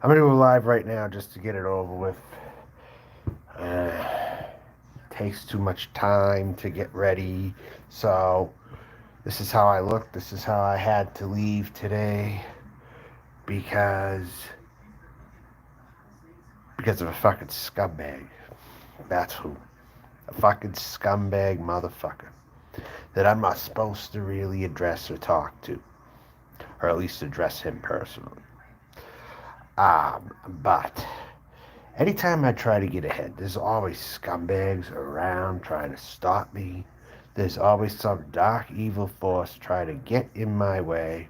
I'm gonna go live right now just to get it over with. Uh, Takes too much time to get ready, so this is how I look. This is how I had to leave today because of a fucking scumbag. That's who. A fucking scumbag motherfucker that I'm not supposed to really address or talk to, or at least address him personally. But anytime I try to get ahead, there's always scumbags around trying to stop me. There's always some dark, evil force trying to get in my way.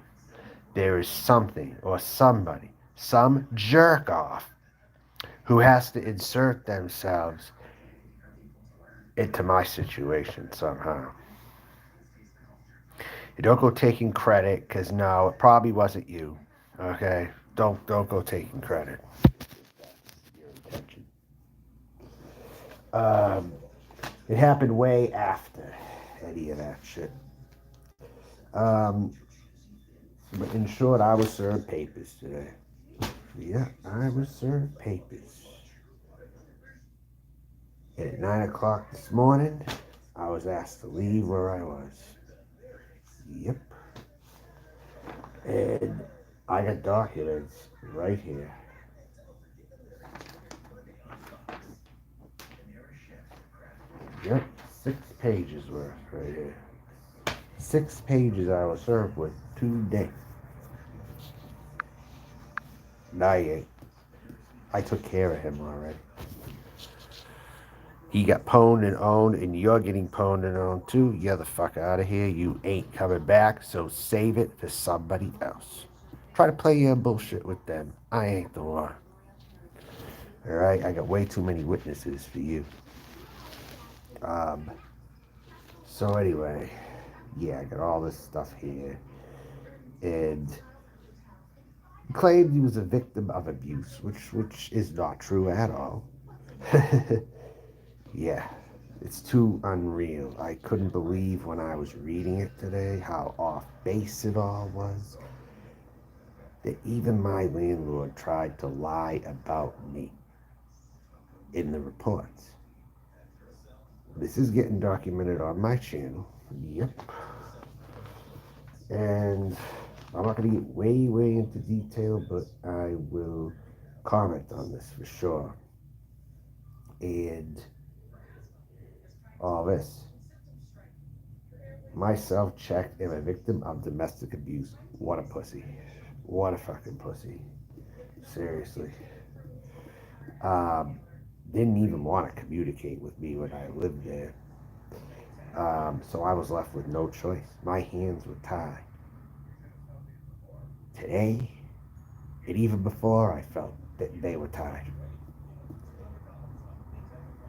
There is something or somebody, some jerk off, who has to insert themselves into my situation somehow. You don't go taking credit, because no, it probably wasn't you. Okay? Don't go taking credit. Your intention. Um, it happened way after any of that shit. Um, but in short, I was served papers today. Yeah, I was served papers. And at 9 o'clock this morning, I was asked to leave where I was. Yep. And I got documents right here. Yep, 6 pages worth right here. 6 pages I was served with today. Not I took care of him already. He got pwned and owned, and you're getting pwned and owned too. You're the fuck out of here. You ain't coming back, so save it for somebody else. Try to play your bullshit with them. I ain't the one. Alright? I got way too many witnesses for you. Um, so anyway, yeah, I got all this stuff here. And he claimed he was a victim of abuse, which is not true at all. Yeah, it's too unreal. I couldn't believe when I was reading it today how off base it all was. That even my landlord tried to lie about me in the reports. This is getting documented on my channel. Yep. And I'm not going to get way into detail, but I will comment on this for sure. And all this. Myself checked, am a victim of domestic abuse. What a pussy. What a fucking pussy. Seriously. Um, didn't even want to communicate with me when I lived there. So I was left with no choice. My hands were tied. Today, and even before, I felt that they were tied.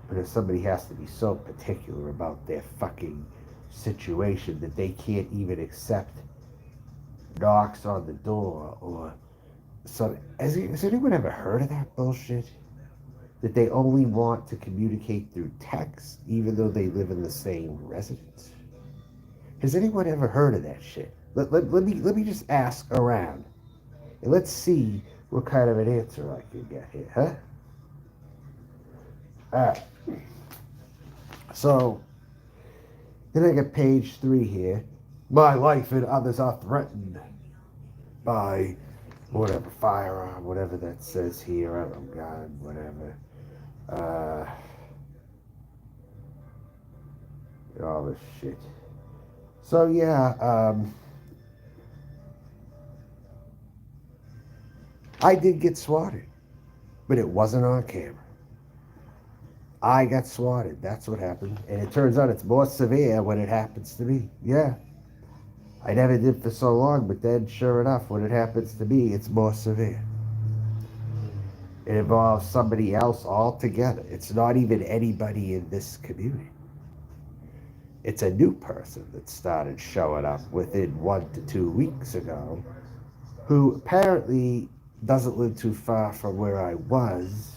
But if somebody has to be so particular about their fucking situation that they can't even accept knocks on the door or some. Has anyone ever heard of that bullshit? That they only want to communicate through text even though they live in the same residence? Has anyone ever heard of that shit? Let me just ask around. And let's see what kind of an answer I can get here, huh? Alright. So, then I get page 3 here. My life and others are threatened by whatever firearm, whatever that says here. Oh God, whatever. Uh, all this shit. So yeah, I did get swatted, but it wasn't on camera. I got swatted. That's what happened, and it turns out it's more severe when it happens to me. Yeah, I never did for so long, but then sure enough, when it happens to me, it's more severe. It involves somebody else altogether. It's not even anybody in this community. It's a new person that started showing up within 1 to 2 weeks ago, who apparently doesn't live too far from where I was.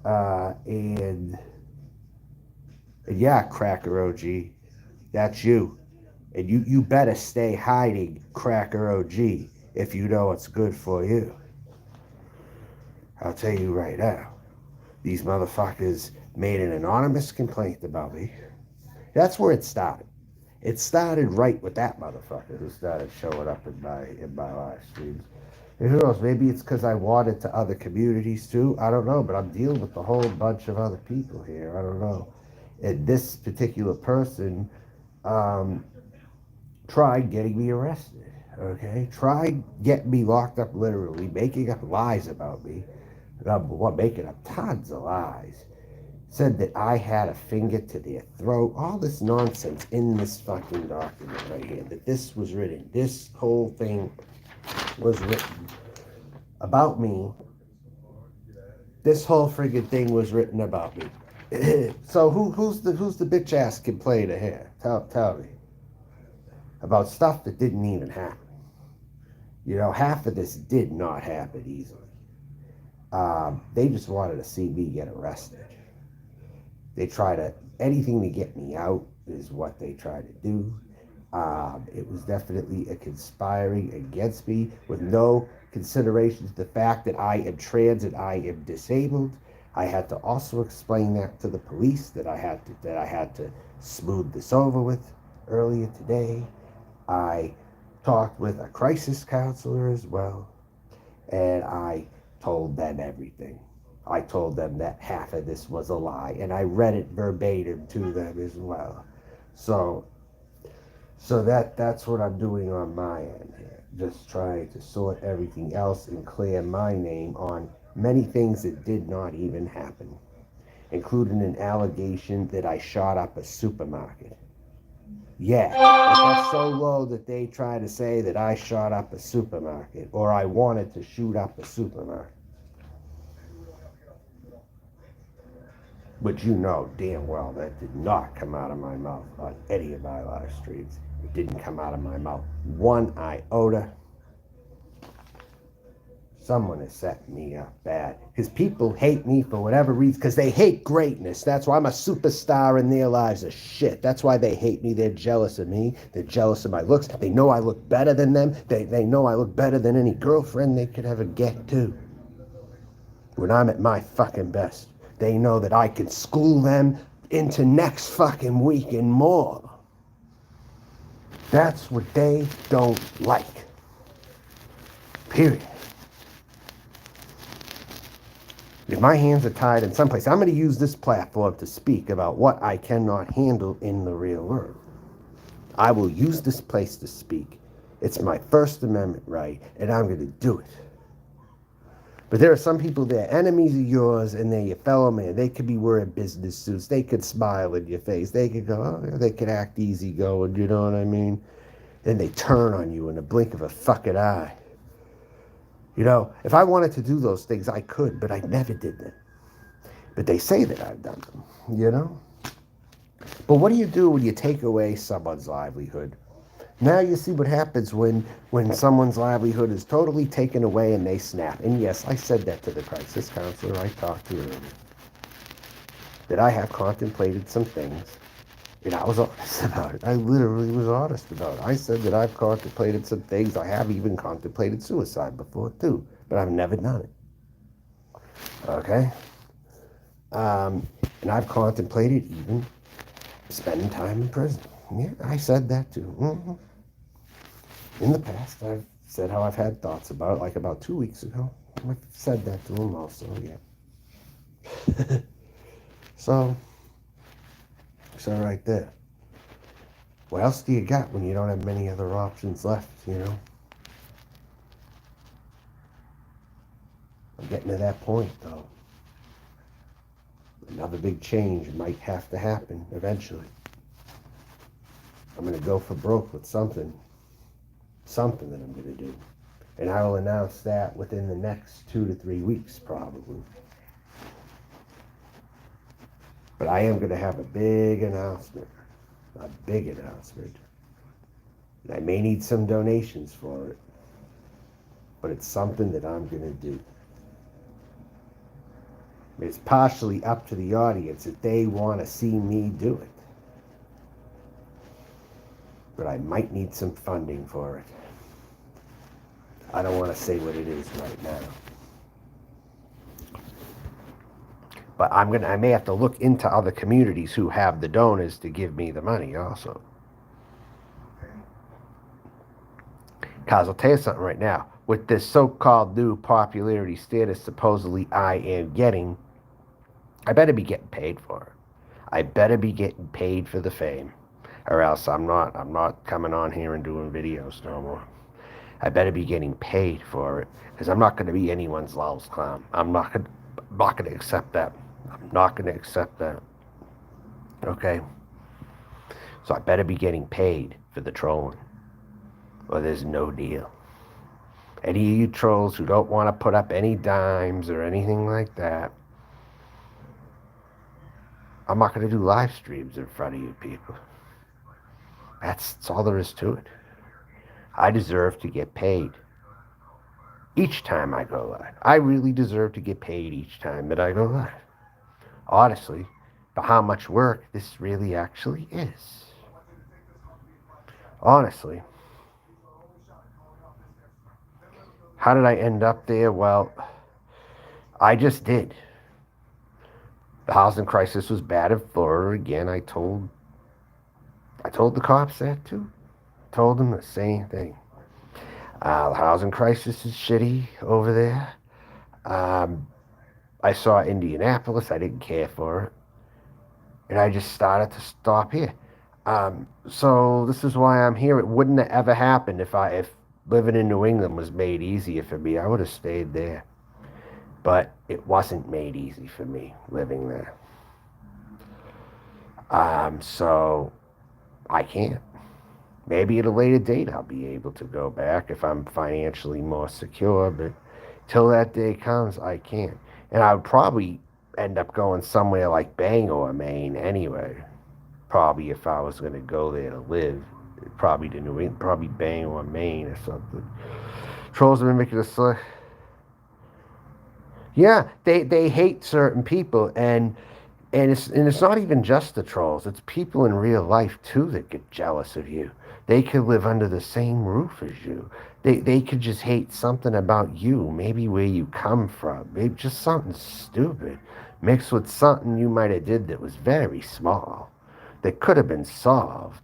And yeah, Cracker OG, that's you. And you better stay hiding, Cracker OG, if you know what's good for you. I'll tell you right now. These motherfuckers made an anonymous complaint about me. That's where it started. It started right with that motherfucker who started showing up in my live streams. And who knows, maybe it's because I wanted to other communities too. I don't know, but I'm dealing with a whole bunch of other people here. I don't know. And this particular person um, tried getting me arrested, okay? Tried getting me locked up literally, making up lies about me. Making up tons of lies. Said that I had a finger to their throat. All this nonsense in this fucking document right here. That this was written. This whole thing was written about me. This whole friggin' thing was written about me. So who's the bitch ass complainer here? Tell me. About stuff that didn't even happen. You know, half of this did not happen easily. They just wanted to see me get arrested. They try to, anything to get me out is what they try to do. It was definitely a conspiring against me with no consideration to the fact that I am trans and I am disabled. I had to also explain that to the police that I had to smooth this over with earlier today. I talked with a crisis counselor as well, and I told them everything. I told them that half of this was a lie, and I read it verbatim to them as well. So that's what I'm doing on my end here. Just trying to sort everything else and clear my name on many things that did not even happen, including an allegation that I shot up a supermarket. Yeah, but that's so low that they try to say that I shot up a supermarket or I wanted to shoot up a supermarket. But you know damn well that did not come out of my mouth on any of my live streams. It didn't come out of my mouth one iota. Someone is setting me up bad. Because people hate me for whatever reason. Because they hate greatness. That's why I'm a superstar and their lives are shit. That's why they hate me. They're jealous of me. They're jealous of my looks. They know I look better than them. They know I look better than any girlfriend they could ever get too. When I'm at my fucking best. They know that I can school them into next fucking week and more. That's what they don't like. Period. If my hands are tied in some place, I'm going to use this platform to speak about what I cannot handle in the real world. I will use this place to speak. It's my First Amendment right, and I'm going to do it. But there are some people that are enemies of yours, and they're your fellow man. They could be wearing business suits. They could smile in your face. They could go, oh, they could act easygoing, you know what I mean? Then they turn on you in the blink of a fucking eye. You know, if I wanted to do those things, I could, but I never did them. But they say that I've done them, you know? But what do you do when you take away someone's livelihood? Now you see what happens when someone's livelihood is totally taken away and they snap. And yes, I said that to the crisis counselor I talked to earlier. That I have contemplated some things. And I was honest about it. I literally was honest about it. I said that I've contemplated some things. I have even contemplated suicide before too. But I've never done it. Okay? And I've contemplated even spending time in prison. Yeah, I said that too. Mm-hmm. In the past, I've said how I've had thoughts about it, like about 2 weeks ago. I've said that to him also, yeah. So right there. What else do you got when you don't have many other options left, you know? I'm getting to that point, though. Another big change might have to happen eventually. I'm going to go for broke with something that I'm going to do. And I will announce that within the next 2 to 3 weeks, probably. But I am going to have a big announcement. And I may need some donations for it. But it's something that I'm going to do. It's partially up to the audience if they want to see me do it. But I might need some funding for it. I don't want to say what it is right now. But I may have to look into other communities who have the donors to give me the money also. Cause I'll tell you something right now. With this so-called new popularity status supposedly I am getting, I better be getting paid for it. I better be getting paid for the fame, or else I'm not coming on here and doing videos no more. I better be getting paid for it, because I'm not going to be anyone's lol's clown. I'm not going to accept that. I'm not going to accept that. Okay? So I better be getting paid for the trolling, or there's no deal. Any of you trolls who don't want to put up any dimes or anything like that, I'm not going to do live streams in front of you people. That's all there is to it. I deserve to get paid each time I go live. I really deserve to get paid each time that I go live. Honestly, for how much work this really actually is. Honestly. How did I end up there? Well, I just did. The housing crisis was bad in Florida. Again, I told the cops that too. Told them the same thing. The housing crisis is shitty over there. Um, I saw Indianapolis. I didn't care for it, and I just started to stop here. So this is why I'm here. It wouldn't have ever happened if living in New England was made easier for me. I would have stayed there, but it wasn't made easy for me living there. So I can't. Maybe at a later date I'll be able to go back if I'm financially more secure, but till that day comes, I can't. And I would probably end up going somewhere like Bangor, Maine anyway. Probably if I was going to go there to live. Probably to New England, probably Bangor, Maine or something. Trolls have been making us yeah, they hate certain people, and it's not even just the trolls. It's people in real life too that get jealous of you. They could live under the same roof as you. They could just hate something about you, maybe where you come from, maybe just something stupid mixed with something you might have did that was very small, that could have been solved,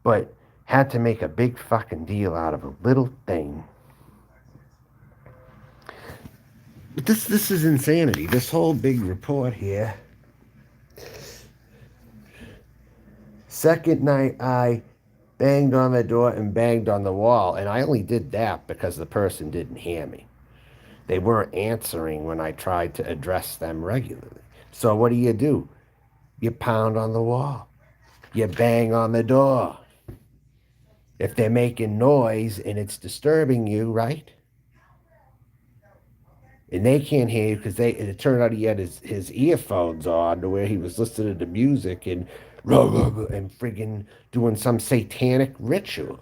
but had to make a big fucking deal out of a little thing. But this is insanity. This whole big report here. Second night, I banged on the door and banged on the wall, and I only did that because the person didn't hear me. They weren't answering when I tried to address them regularly. So what do? You pound on the wall. You bang on the door. If they're making noise and it's disturbing you, right? And they can't hear you because it turned out he had his earphones on to where he was listening to music and friggin' doing some satanic ritual.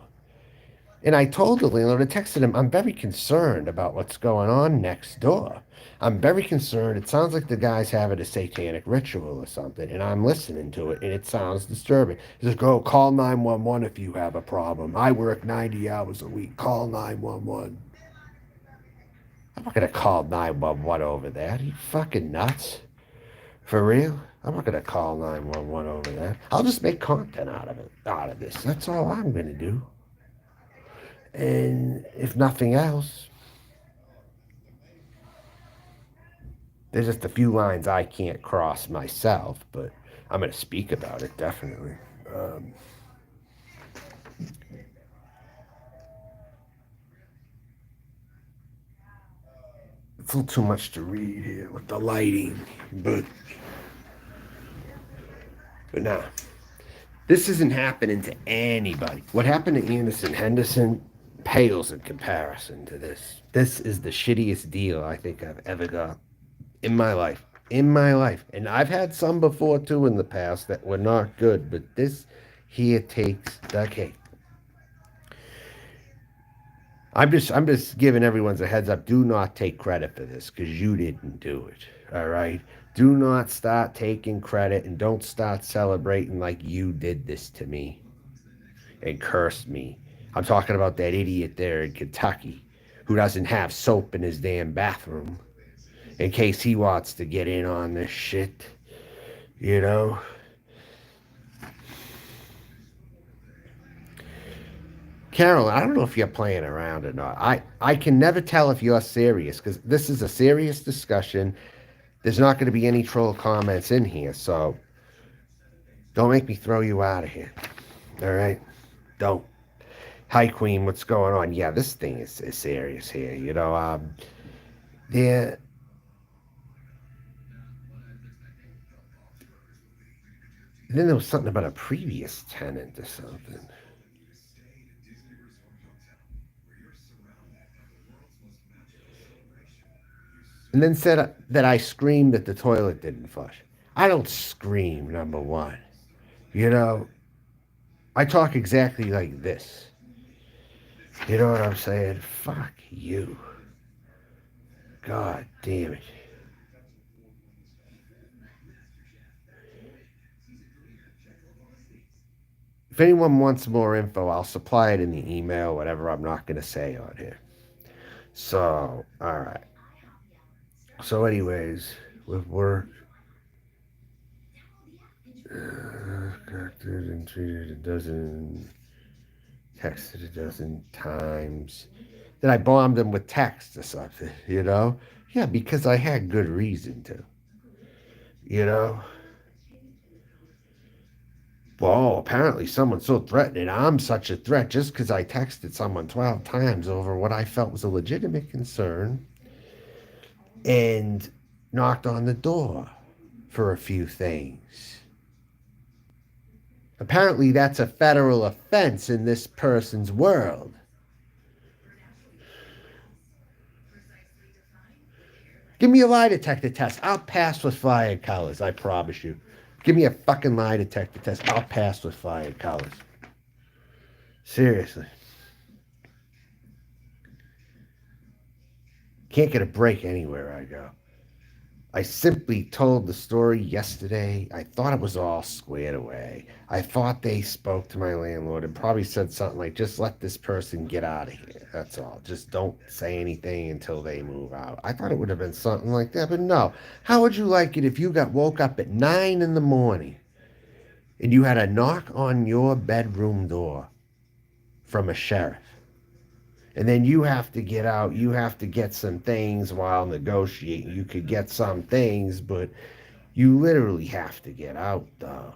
And I told the landlord, I texted him, I'm very concerned about what's going on next door. I'm very concerned. It sounds like the guy's having a satanic ritual or something, and I'm listening to it, and it sounds disturbing. He says, go call 911 if you have a problem. I work 90 hours a week. Call 911. I'm not going to call 911 over that. Are you fucking nuts? For real? I'm not going to call 911 over that. I'll just make content out of this. That's all I'm going to do. And if nothing else, there's just a few lines I can't cross myself, but I'm going to speak about it definitely. It's a little too much to read here with the lighting, but nah. This isn't happening to anybody. What happened to Anderson Henderson pales in comparison to this. This is the shittiest deal I think I've ever got in my life. In my life. And I've had some before too in the past that were not good, but this here takes the cake. I'm just giving everyone's a heads up. Do not take credit for this because you didn't do it. All right. Do not start taking credit and don't start celebrating like you did this to me and cursed me. I'm talking about that idiot there in Kentucky who doesn't have soap in his damn bathroom in case he wants to get in on this shit, you know? Carol, I don't know if you're playing around or not. I can never tell if you're serious because this is a serious discussion. There's not going to be any troll comments in here, so don't make me throw you out of here. All right? Don't. Hi, Queen. What's going on? Yeah, this thing is serious here. You know, yeah. Then there was something about a previous tenant or something. And then said that I screamed that the toilet didn't flush. I don't scream, number one. You know, I talk exactly like this. You know what I'm saying? Fuck you. God damn it. If anyone wants more info, I'll supply it in the email, whatever I'm not going to say on here. So, all right. So, anyways, with work, corrected and treated a dozen, texted a dozen times. Then I bombed him with text or something, you know? Yeah, because I had good reason to, you know? Well, apparently someone's so threatening. I'm such a threat just because I texted someone 12 times over what I felt was a legitimate concern and knocked on the door for a few things. Apparently, that's a federal offense in this person's world. Give me a lie detector test. I'll pass with flying colors, I promise you. Give me a fucking lie detector test. I'll pass with flying colors. Seriously. Can't get a break anywhere I go. I simply told the story yesterday. I thought it was all squared away. I thought they spoke to my landlord and probably said something like, just let this person get out of here. That's all. Just don't say anything until they move out. I thought it would have been something like that, but no. How would you like it if you got woke up at 9 in the morning and you had a knock on your bedroom door from a sheriff? And then you have to get out, you have to get some things while negotiating. You could get some things, but you literally have to get out, though.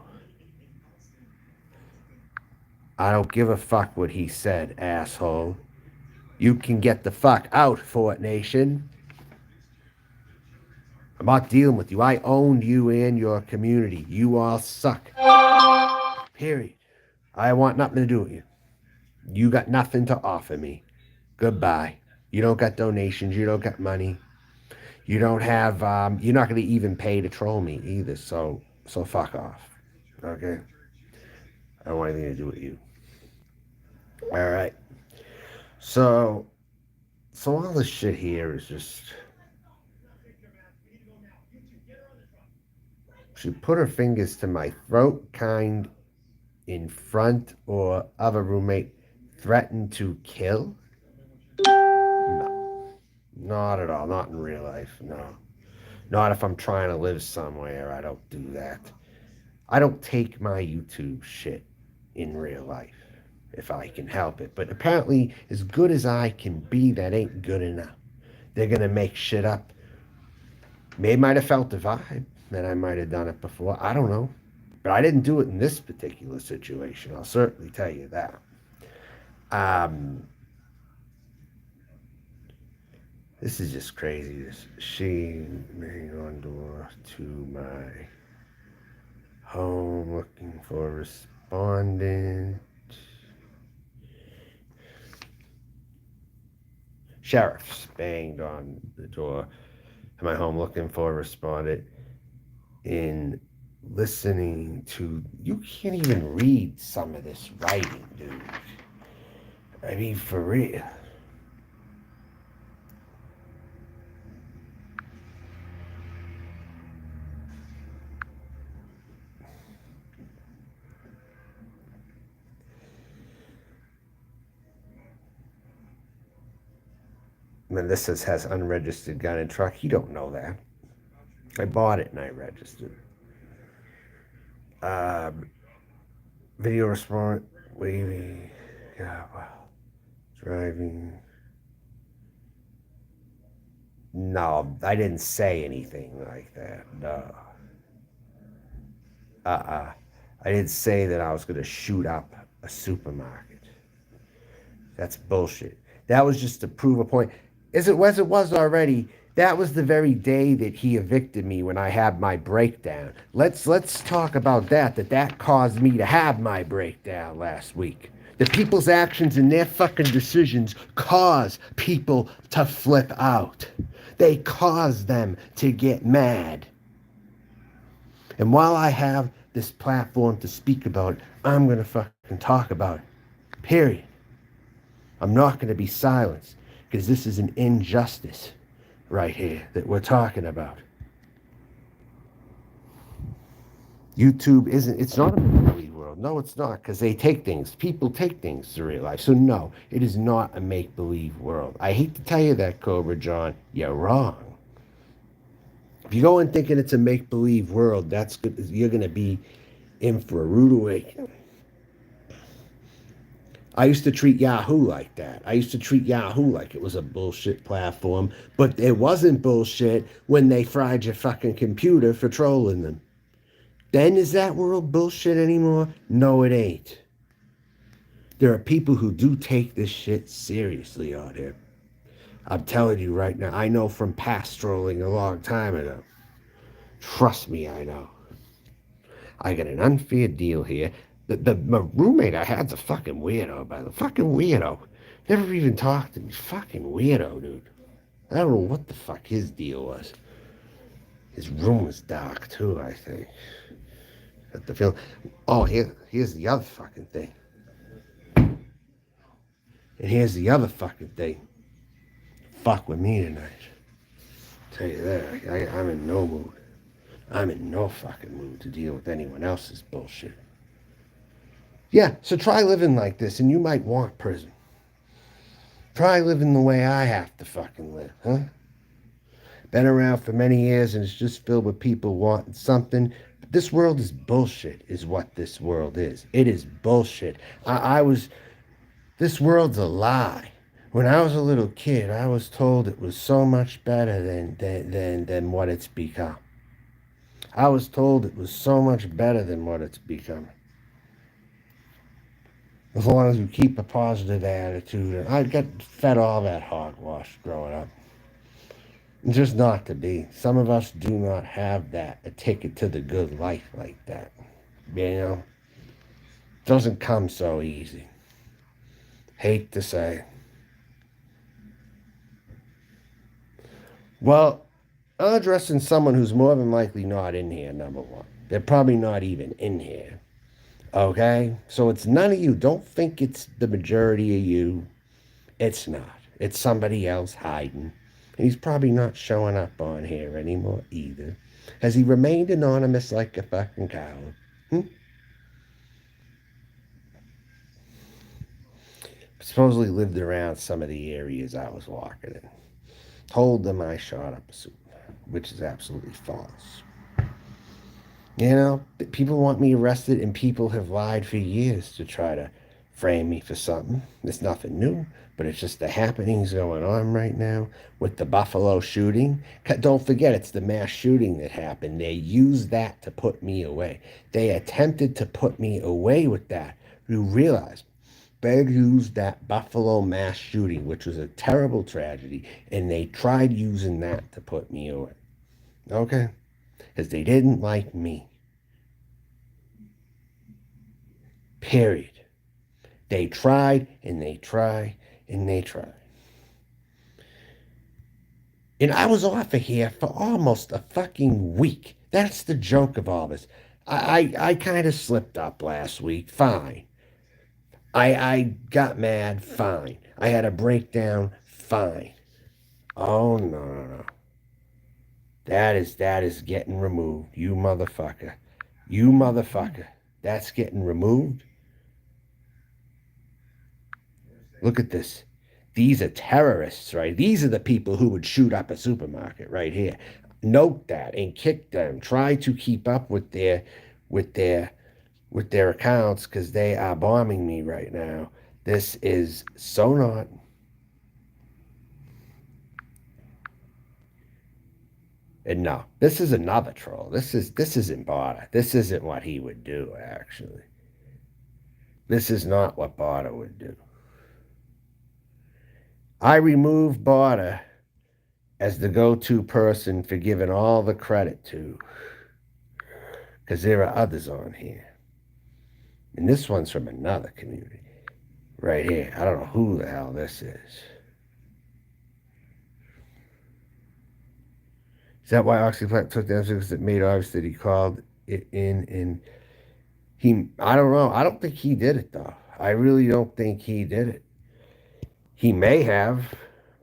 I don't give a fuck what he said, asshole. You can get the fuck out, Fort Nation. I'm not dealing with you. I owned you and your community. You all suck. Period. I want nothing to do with you. You got nothing to offer me. Goodbye. You don't got donations. You don't got money. You don't have. You're not going to even pay to troll me either. So fuck off. Okay. I don't want anything to do with you. All right. So all this shit here is just. She put her fingers to my throat, kind in front or of a roommate, threatened to kill. No, not at all. Not in real life. No, not if I'm trying to live somewhere. I don't do that. I don't take my YouTube shit in real life if I can help it. But apparently, as good as I can be, that ain't good enough. They're gonna make shit up. They might have felt the vibe that I might have done it before. I don't know. But I didn't do it in this particular situation. I'll certainly tell you that. Um, this is just crazy. She made on door to my home looking for a respondent. Sheriffs banged on the door to my home looking for a respondent. In listening to, you can't even read some of this writing, dude. I mean, for real. Melissa's has unregistered gun and truck. You don't know that. I bought it and I registered. Um, Video response, waving. Yeah, well, driving. No, I didn't say anything like that. No. I didn't say that I was going to shoot up a supermarket. That's bullshit. That was just to prove a point. As it was already, that was the very day that he evicted me when I had my breakdown. Let's talk about that caused me to have my breakdown last week. The people's actions and their fucking decisions cause people to flip out. They cause them to get mad. And while I have this platform to speak about it, I'm going to fucking talk about it. Period. I'm not going to be silenced because this is an injustice right here that we're talking about. YouTube it's not a make-believe world. No, it's not, because people take things to real life. So no, it is not a make-believe world. I hate to tell you that, Cobra John, you're wrong. If you go in thinking it's a make-believe world, that's good. You're going to be in for a rude awakening. I used to treat Yahoo like that. I used to treat Yahoo like it was a bullshit platform, but it wasn't bullshit when they fried your fucking computer for trolling them. Then is that world bullshit anymore? No, it ain't. There are people who do take this shit seriously out here. I'm telling you right now, I know from past trolling a long time ago. Trust me, I know. I got an unfair deal here. My roommate I had's a fucking weirdo, by the fucking weirdo. Never even talked to me. Fucking weirdo, dude. I don't know what the fuck his deal was. His room was dark too, I think. Got the feeling. Oh, here's the other fucking thing. And here's the other fucking thing. Fuck with me tonight. Tell you that. I'm in no mood. I'm in no fucking mood to deal with anyone else's bullshit. Yeah, so try living like this and you might want prison. Try living the way I have to fucking live, huh? Been around for many years and it's just filled with people wanting something. But this world is bullshit, is what this world is. It is bullshit. This world's a lie. When I was a little kid, I was told it was so much better than what it's become. I was told it was so much better than what it's become. As long as you keep a positive attitude. And I got fed all that hogwash growing up. It's just not to be. Some of us do not have that, a ticket to the good life like that. You know? It doesn't come so easy. Hate to say. Well, I'm addressing someone who's more than likely not in here, number one. They're probably not even in here. Okay? So it's none of you. Don't think it's the majority of you. It's not. It's somebody else hiding. And he's probably not showing up on here anymore either. Has he remained anonymous like a fucking coward? Supposedly lived around some of the areas I was walking in. Told them I shot up a suit, which is absolutely false. You know, people want me arrested and people have lied for years to try to frame me for something. It's nothing new, but it's just the happenings going on right now with the Buffalo shooting. Don't forget, it's the mass shooting that happened. They used that to put me away. They attempted to put me away with that. You realize they used that Buffalo mass shooting, which was a terrible tragedy, and they tried using that to put me away. Okay? Because they didn't like me. Period. They tried and they tried and they tried. And I was off of here for almost a fucking week. That's the joke of all this. I kind of slipped up last week. Fine. I got mad. Fine. I had a breakdown. Fine. Oh, no. That is getting removed. You motherfucker. You motherfucker. That's getting removed. Look at this. These are terrorists, right? These are the people who would shoot up a supermarket right here. Note that and kick them. Try to keep up with their with their accounts because they are bombing me right now. This is so not. And no, this is another troll. This isn't Barter. This isn't what he would do, actually. This is not what Barter would do. I remove Barter as the go-to person for giving all the credit to, because there are others on here. And this one's from another community. Right here. I don't know who the hell this is. Is that why Oxyplant took the answer? Because it made obvious that he called it in and I don't know. I don't think he did it though. I really don't think he did it. He may have,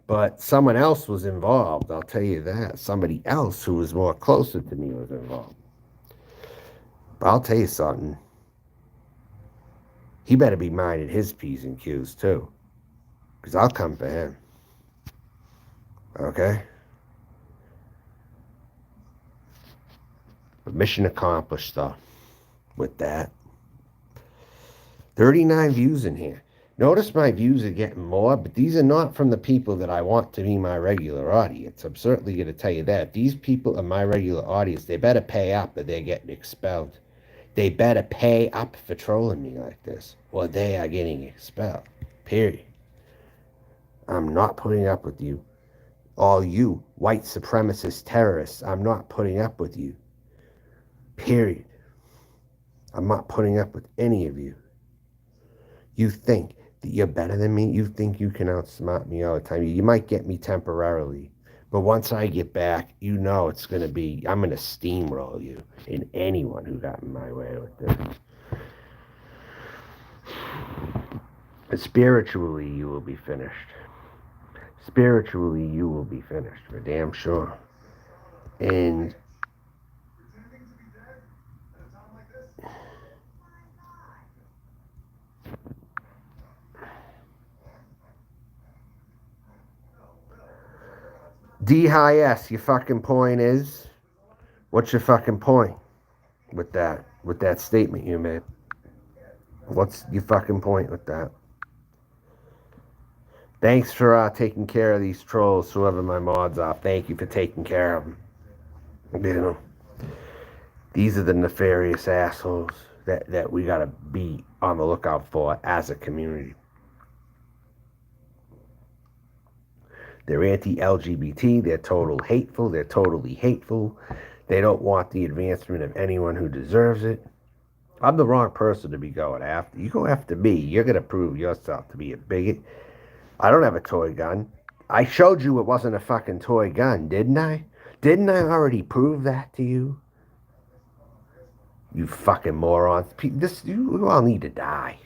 but someone else was involved. I'll tell you that. Somebody else who was more closer to me was involved. But I'll tell you something. He better be minding his P's and Q's too. Because I'll come for him. Okay? But mission accomplished though. With that. 39 views in here. Notice my views are getting more, but these are not from the people that I want to be my regular audience. I'm certainly going to tell you that. If these people are my regular audience, they better pay up or they're getting expelled. They better pay up for trolling me like this, or they are getting expelled. Period. I'm not putting up with you. All you white supremacist terrorists, I'm not putting up with you. Period. I'm not putting up with any of you. You think that you're better than me? You think you can outsmart me all the time? You might get me temporarily, but once I get back, you know it's going to be, I'm going to steamroll you and anyone who got in my way with this. But spiritually, you will be finished. Spiritually, you will be finished, for damn sure. And D-Hi-S, your fucking point is? What's your fucking point with that statement you made? What's your fucking point with that? Thanks for taking care of these trolls, whoever my mods are. Thank you for taking care of them. You know, these are the nefarious assholes that we gotta be on the lookout for as a community. They're anti-LGBT, they're totally hateful. They don't want the advancement of anyone who deserves it. I'm the wrong person to be going after. You go after me, you're gonna prove yourself to be a bigot. I don't have a toy gun. I showed you it wasn't a fucking toy gun, didn't I? Didn't I already prove that to you? You fucking morons. You all need to die.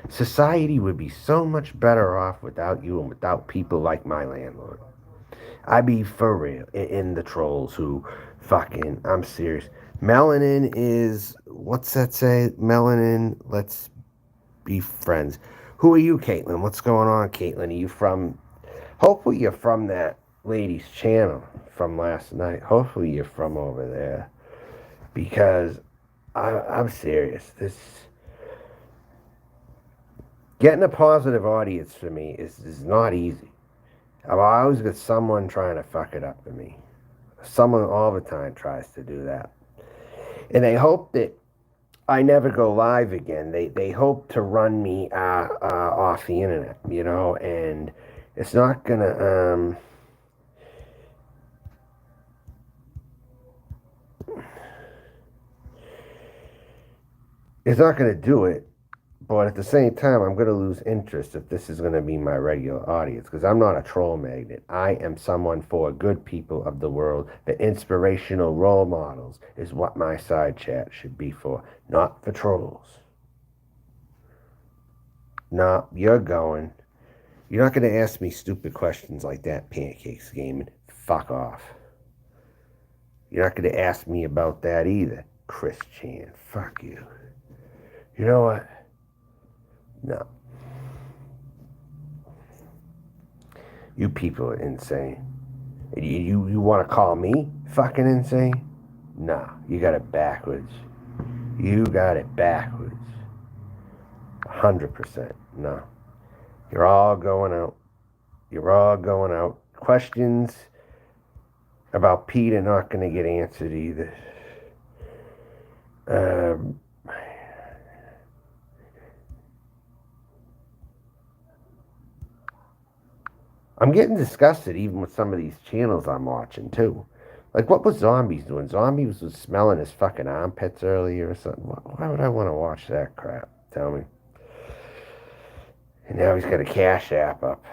Society would be so much better off without you and without people like my landlord. I be for real. In the trolls who fucking, I'm serious. Melanin is, what's that say? Melanin, let's be friends. Who are you, Caitlin? What's going on, Caitlin? Are you from, hopefully you're from that lady's channel from last night. Hopefully you're from over there. Because I'm serious. Getting a positive audience for me is not easy. I've always got someone trying to fuck it up for me. Someone all the time tries to do that. And they hope that I never go live again. They hope to run me off the internet, you know, and it's not gonna do it. But at the same time, I'm going to lose interest if this is going to be my regular audience, because I'm not a troll magnet. I am someone for good people of the world. The inspirational role models is what my side chat should be for, not for trolls. No, you're going. You're not going to ask me stupid questions like that, Pancakes Gaming. Fuck off. You're not going to ask me about that either, Chris Chan. Fuck you. You know what? No. You people are insane. You want to call me fucking insane? No, you got it backwards. You got it backwards. 100%. No. You're all going out. You're all going out. Questions about Pete are not going to get answered either. Um, I'm getting disgusted even with some of these channels I'm watching too. Like, what was Zombies doing? Zombies was smelling his fucking armpits earlier or something. Why would I want to watch that crap? Tell me. And now he's got a Cash App up.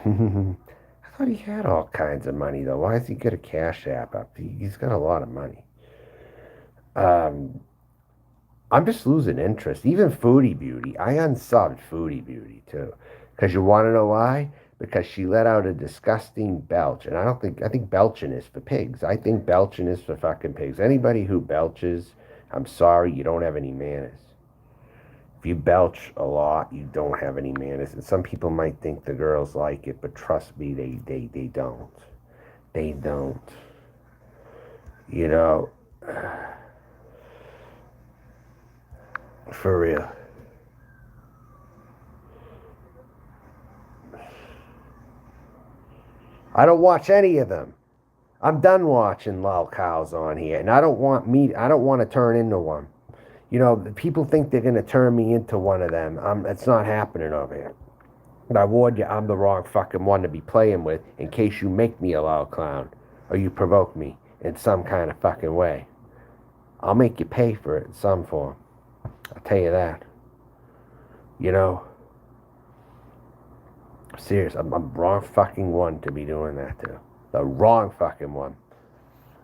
I thought he had all kinds of money though. Why does he get a Cash App up? He's got a lot of money. I'm just losing interest. Even Foodie Beauty. I unsubbed Foodie Beauty too. Because you want to know why? Because she let out a disgusting belch. And I think belching is for pigs. I think belching is for fucking pigs. Anybody who belches, I'm sorry, you don't have any manners. If you belch a lot, you don't have any manners. And some people might think the girls like it, but trust me, they don't. They don't. You know, for real. I don't watch any of them. I'm done watching lol cows on here, and I don't want to turn into one. You know, people think they're gonna turn me into one of them. It's not happening over here. But I warned you, I'm the wrong fucking one to be playing with in case you make me a lol clown or you provoke me in some kind of fucking way. I'll make you pay for it in some form. I'll tell you that. You know, serious. I'm the wrong fucking one to be doing that to. The wrong fucking one.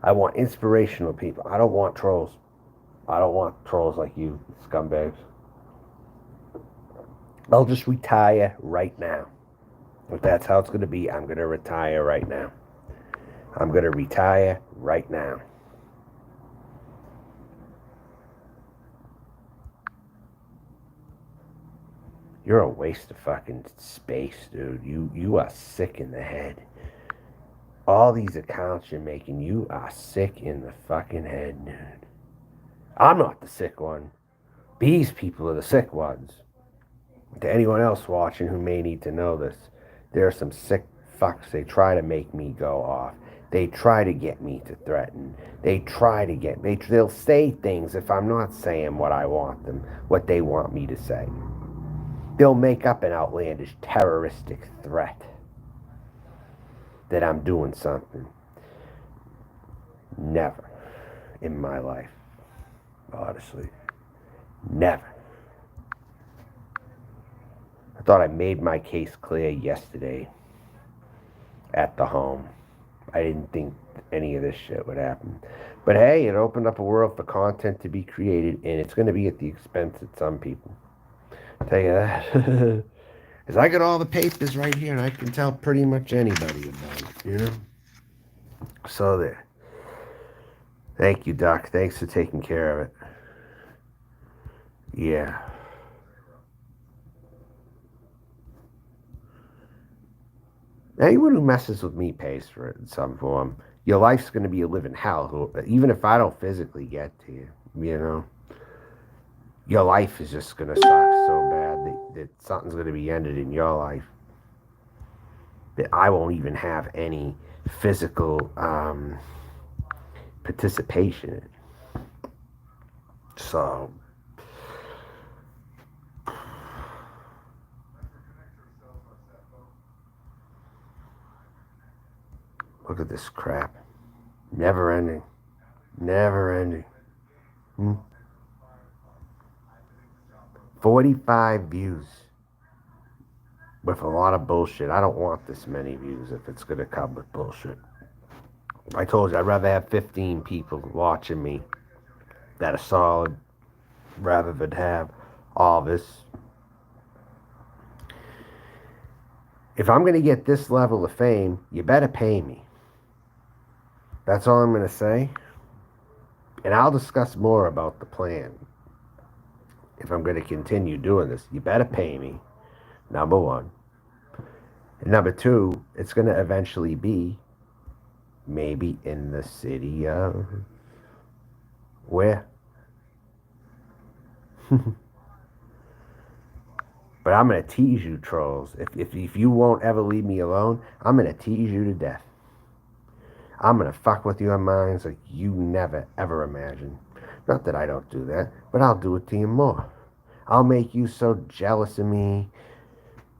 I want inspirational people. I don't want trolls. I don't want trolls like you, scumbags. I'll just retire right now. If that's how it's going to be, I'm going to retire right now. I'm going to retire right now. You're a waste of fucking space, dude. You are sick in the head. All these accounts you're making, you are sick in the fucking head, dude. I'm not the sick one. These people are the sick ones. To anyone else watching who may need to know this, there are some sick fucks. They try to make me go off. They try to get me to threaten. They'll say things if I'm not saying what I want them, what they want me to say. They'll make up an outlandish terroristic threat that I'm doing something. Never in my life. Honestly. Never. I thought I made my case clear yesterday at the home. I didn't think any of this shit would happen. But hey, it opened up a world for content to be created, and it's going to be at the expense of some people. I'll tell you that. Because I got all the papers right here, and I can tell pretty much anybody about it, you know? So there. Thank you, Doc. Thanks for taking care of it. Yeah. Anyone who messes with me pays for it in some form. Your life's going to be a living hell, even if I don't physically get to you, you know? Your life is just going to suck so bad that something's going to be ended in your life that I won't even have any physical participation in. So, look at this crap. Never ending. Never ending. 45 views with a lot of bullshit. I don't want this many views if it's going to come with bullshit. I told you, I'd rather have 15 people watching me that are solid rather than have all this. If I'm going to get this level of fame, you better pay me. That's all I'm going to say. And I'll discuss more about the plan. If I'm going to continue doing this, you better pay me, number one. And number two, it's going to eventually be maybe in the city of where? But I'm going to tease you, trolls. If you won't ever leave me alone, I'm going to tease you to death. I'm going to fuck with your minds like you never, ever imagined. Not that I don't do that, but I'll do it to you more. I'll make you so jealous of me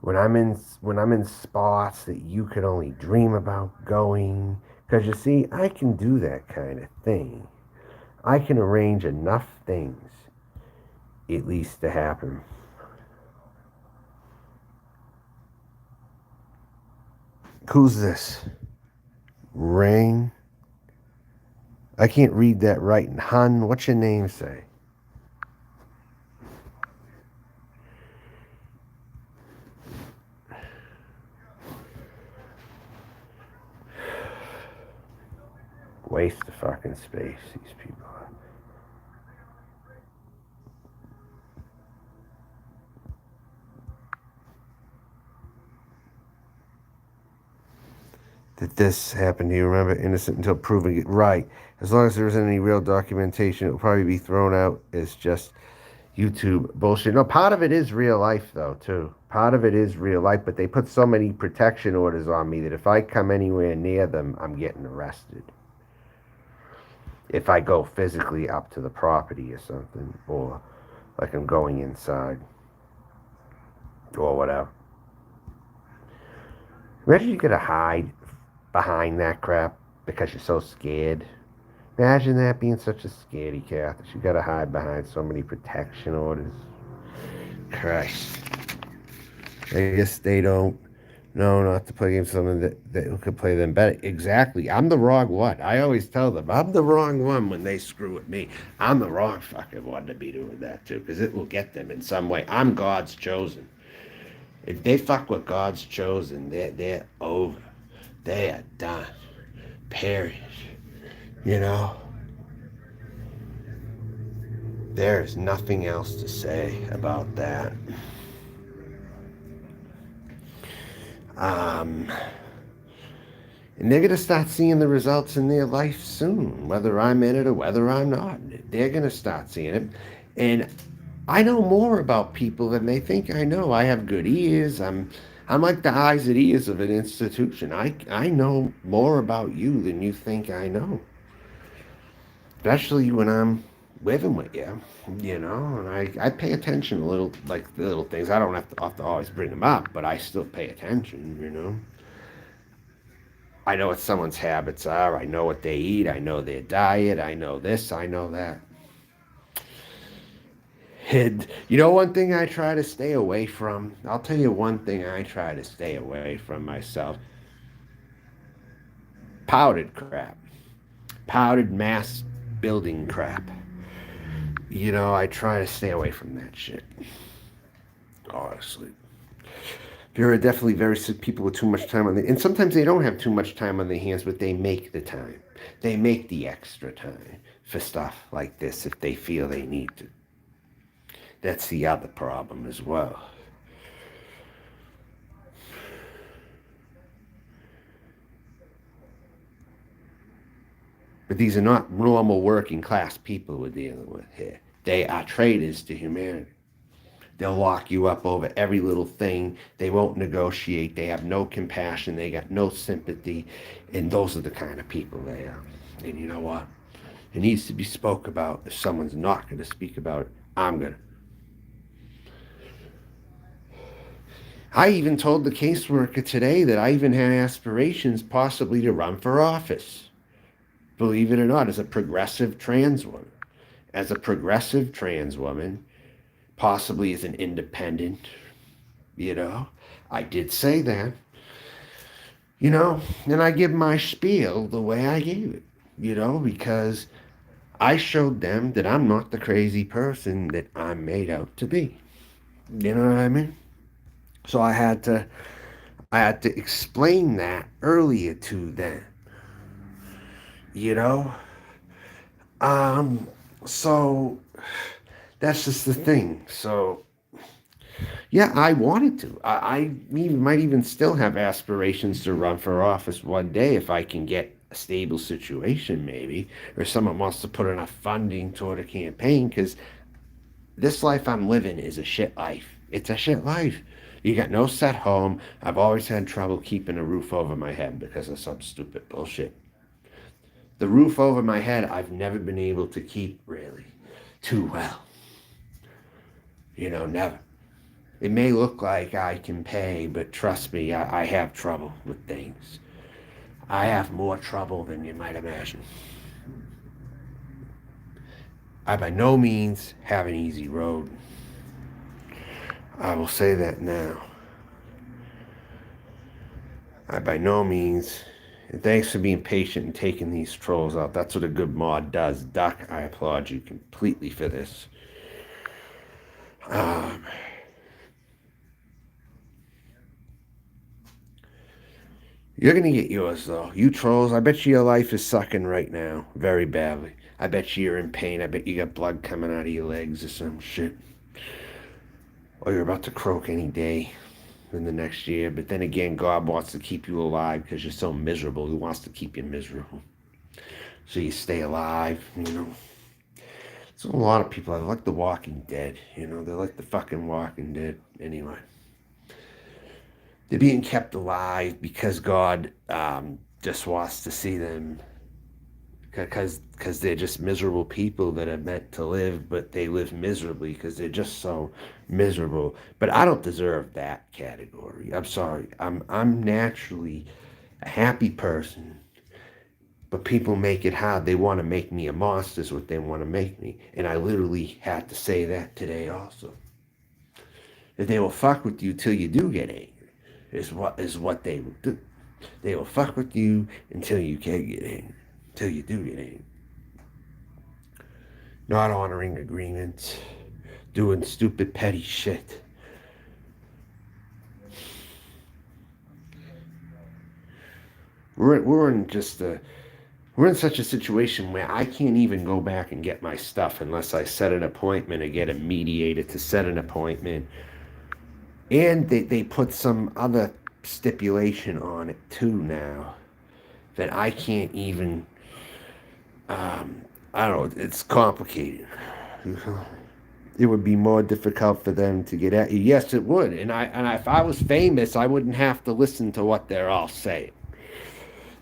when I'm in spots that you could only dream about going. Because you see, I can do that kind of thing. I can arrange enough things, at least, to happen. Who's this? Ring? I can't read that right. Hun, what's your name say? Waste of fucking space, these people. Did this happen? Do you remember? Innocent until proven it right. As long as there isn't any real documentation, it will probably be thrown out as just YouTube bullshit. No, part of it is real life, though, too. Part of it is real life, but they put so many protection orders on me that if I come anywhere near them, I'm getting arrested. If I go physically up to the property or something, or like I'm going inside, or whatever. Imagine you gotta hide behind that crap because you're so scared. Imagine that being such a scaredy cat that you gotta hide behind so many protection orders. Christ. I guess they don't know not to play games with someone that who could play them better. Exactly. I'm the wrong one. I always tell them I'm the wrong one when they screw with me. I'm the wrong fucking one to be doing that too, because it will get them in some way. I'm God's chosen. If they fuck with God's chosen, they're over. They are done. Period. You know? There is nothing else to say about that. Um, and they're going to start seeing the results in their life soon, whether I'm in it or whether I'm not. They're going to start seeing it. And I know more about people than they think I know. I have good ears. I'm like the eyes and ears of an institution. I know more about you than you think I know. Especially when I'm living with you, and I pay attention a little, like the little things. I don't have to always bring them up, but I still pay attention. I know what someone's habits are. I know what they eat. I know their diet. I know this. I know that. And one thing I try to stay away from? I'll tell you one thing I try to stay away from myself. Powdered crap. Powdered mass building crap. I try to stay away from that shit. Honestly. There are definitely very sick people with too much time on their, and sometimes they don't have too much time on their hands, but they make the time. They make the extra time for stuff like this if they feel they need to. That's the other problem as well. But these are not normal working class people we're dealing with here. They are traitors to humanity. They'll lock you up over every little thing. They won't negotiate. They have no compassion. They got no sympathy. And those are the kind of people they are. And you know what? It needs to be spoke about. If someone's not going to speak about it, I'm going to. I even told the caseworker today that I even had aspirations possibly to run for office. Believe it or not, as a progressive trans woman. As a progressive trans woman, possibly as an independent, I did say that. And I give my spiel the way I gave it, because I showed them that I'm not the crazy person that I'm made out to be. You know what I mean? So I had to explain that earlier to them. You know? So that's just the thing. So, Yeah, I wanted to. Might even still have aspirations to run for office one day if I can get a stable situation, maybe, or someone wants to put enough funding toward a campaign. Because this life I'm living is a shit life. It's a shit life. You got no set home. I've always had trouble keeping a roof over my head because of some stupid bullshit. The roof over my head, I've never been able to keep really too well. Never. It may look like I can pay, but trust me, I have trouble with things. I have more trouble than you might imagine. I by no means have an easy road. I will say that now. I by no means. And thanks for being patient and taking these trolls out. That's what a good mod does. Duck, I applaud you completely for this. Um, You're gonna get yours though. You trolls, I bet you your life is sucking right now. Very badly. I bet you're in pain. I bet you got blood coming out of your legs or some shit. Or you're about to croak any day in the next year. But then again, God wants to keep you alive because you're so miserable. He wants to keep you miserable. So you stay alive. So a lot of people, I like The Walking Dead. They're like the fucking Walking Dead. Anyway. They're being kept alive because God just wants to see them because they're just miserable people that are meant to live, but they live miserably because they're just so miserable. But I don't deserve that category. I'm sorry. I'm naturally a happy person, but people make it hard. They want to make me a monster is what they want to make me. And I literally had to say that today also. That they will fuck with you till you do get angry is what they will do. They will fuck with you until you can get angry. Until you do get angry. Not honoring agreements. Doing stupid petty shit. We're in just a we're in such a situation where I can't even go back and get my stuff unless I set an appointment or get a mediator to set an appointment. And they put some other stipulation on it too now that I can't even. I don't know. It's complicated. It would be more difficult for them to get at you. Yes, it would. If I was famous, I wouldn't have to listen to what they're all saying.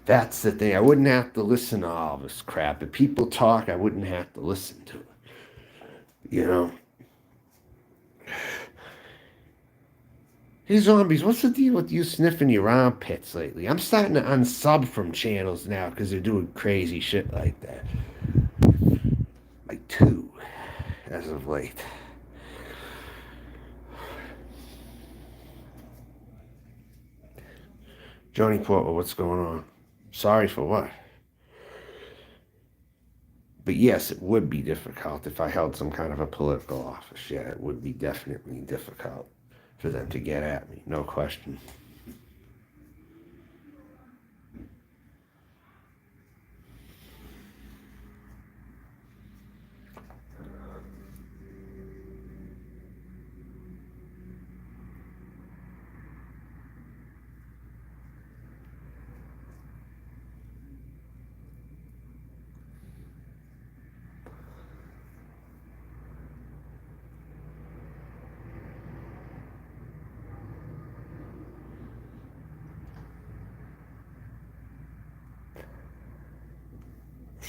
That's the thing. I wouldn't have to listen to all this crap. If people talk, I wouldn't have to listen to it. You know. Hey zombies, what's the deal with you sniffing your armpits lately? I'm starting to unsub from channels now because they're doing crazy shit like that. Like two, as of late. Johnny Porter, what's going on? Sorry for what? But yes, it would be difficult if I held some kind of a political office. Yeah, it would be definitely difficult for them to get at me, no question.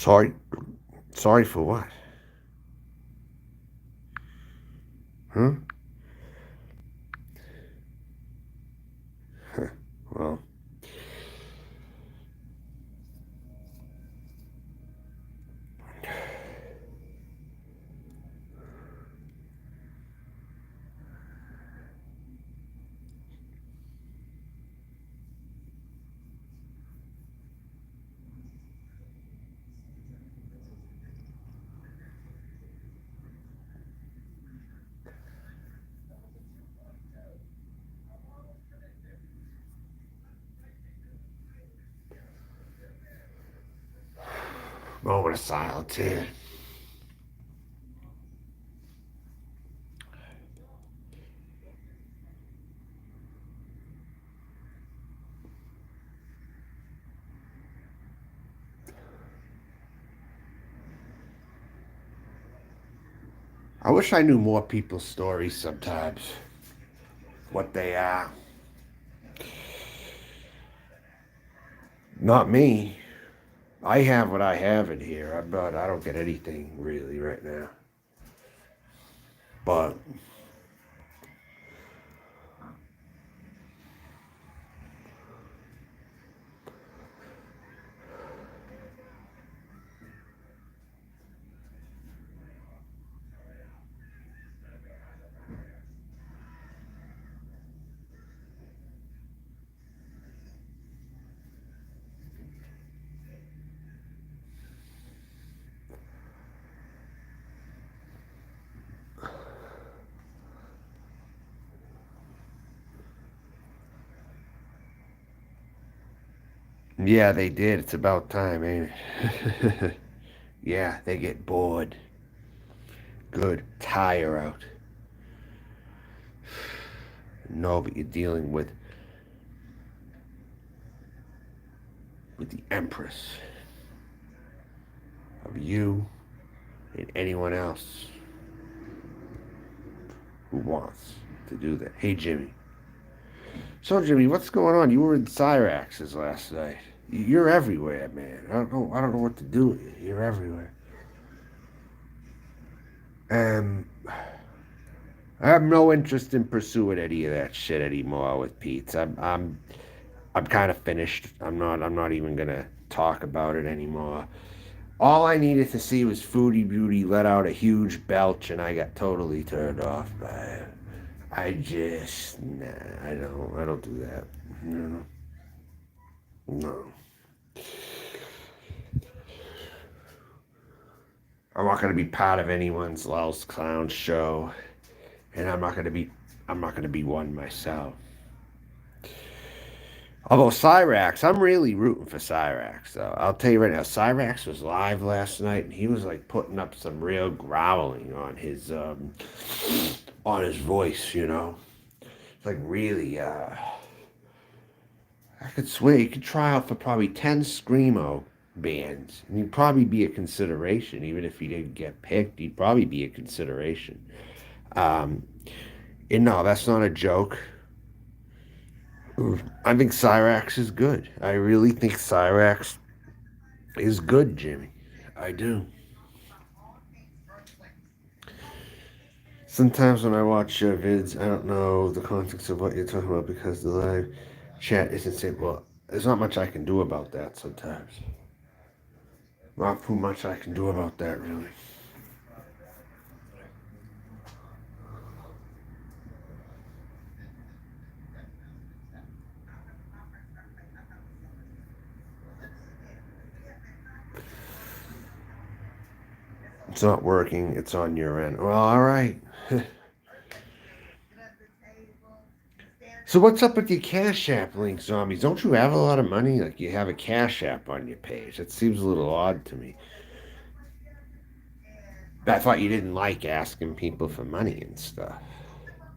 Sorry? Sorry for what? Huh? Well, moment of silence here. I wish I knew more people's stories sometimes. What they are. Not me. I have what I have in here. I don't get anything really right now. But yeah, they did. It's about time, ain't it? Yeah, they get bored. Good. Tire out. No, but you're dealing with the Empress of you and anyone else who wants to do that. Hey, Jimmy. So, Jimmy, what's going on? You were in Cyrax's last night. You're everywhere, man. I don't know what to do with you. You're everywhere. I have no interest in pursuing any of that shit anymore with Pete. I'm kind of finished. I'm not even gonna talk about it anymore. All I needed to see was Foodie Beauty let out a huge belch, and I got totally turned off by it. I don't do that. No, no. I'm not gonna be part of anyone's Lulz Clown show, and I'm not gonna be one myself. Although Cyrax, I'm really rooting for Cyrax, though. I'll tell you right now, Cyrax was live last night, and he was like putting up some real growling on his voice. It's like really. I could swear you could try out for probably 10 screamo bands, and he'd probably be a consideration, even if he didn't get picked. He'd probably be a consideration. Um, and no, that's not a joke. I think Cyrax is good. I really think Cyrax is good, Jimmy. I do. Sometimes when I watch vids, I don't know the context of what you're talking about because the live chat isn't saying, well, there's not much I can do about that sometimes. Not too much I can do about that, really. It's not working. It's on your end. Well, all right. So what's up with your Cash App link, zombies? Don't you have a lot of money? Like you have a Cash App on your page. That seems a little odd to me. I thought you didn't like asking people for money and stuff.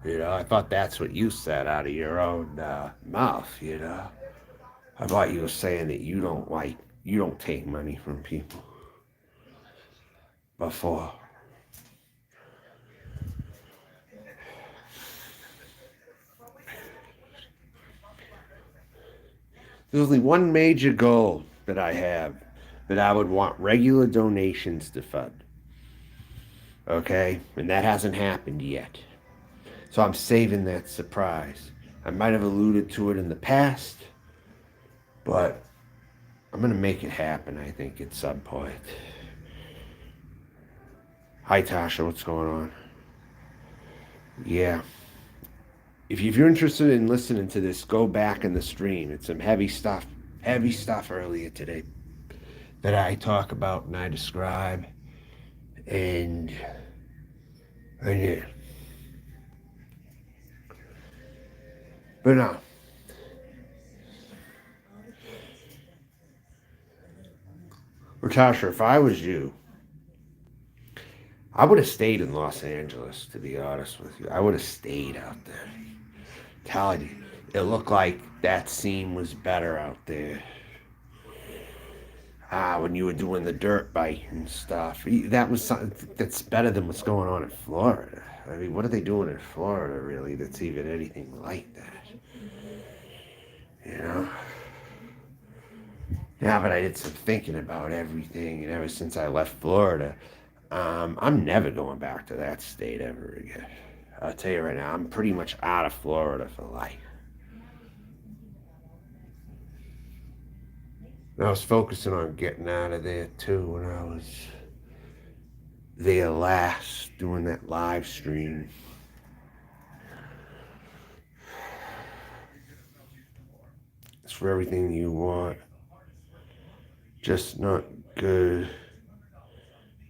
I thought that's what you said out of your own mouth. I thought you were saying that you don't take money from people before. There's only one major goal that I have that I would want regular donations to fund. Okay? And that hasn't happened yet. So I'm saving that surprise. I might have alluded to it in the past, but I'm going to make it happen, I think, at some point. Hi, Tasha. What's going on? Yeah. If you're interested in listening to this, go back in the stream. It's some heavy stuff earlier today that I talk about and I describe. And yeah. But no. Natasha, if I was you, I would have stayed in Los Angeles, to be honest with you. I would have stayed out there. Telling you, it looked like that scene was better out there. when you were doing the dirt bike and stuff. That was something that's better than what's going on in Florida. I mean, what are they doing in Florida, really, that's even anything like that? You know? Yeah, but I did some thinking about everything, and ever since I left Florida, I'm never going back to that state ever again. I'll tell you right now, I'm pretty much out of Florida for life. And I was focusing on getting out of there too when I was there last doing that live stream. It's for everything you want, just not good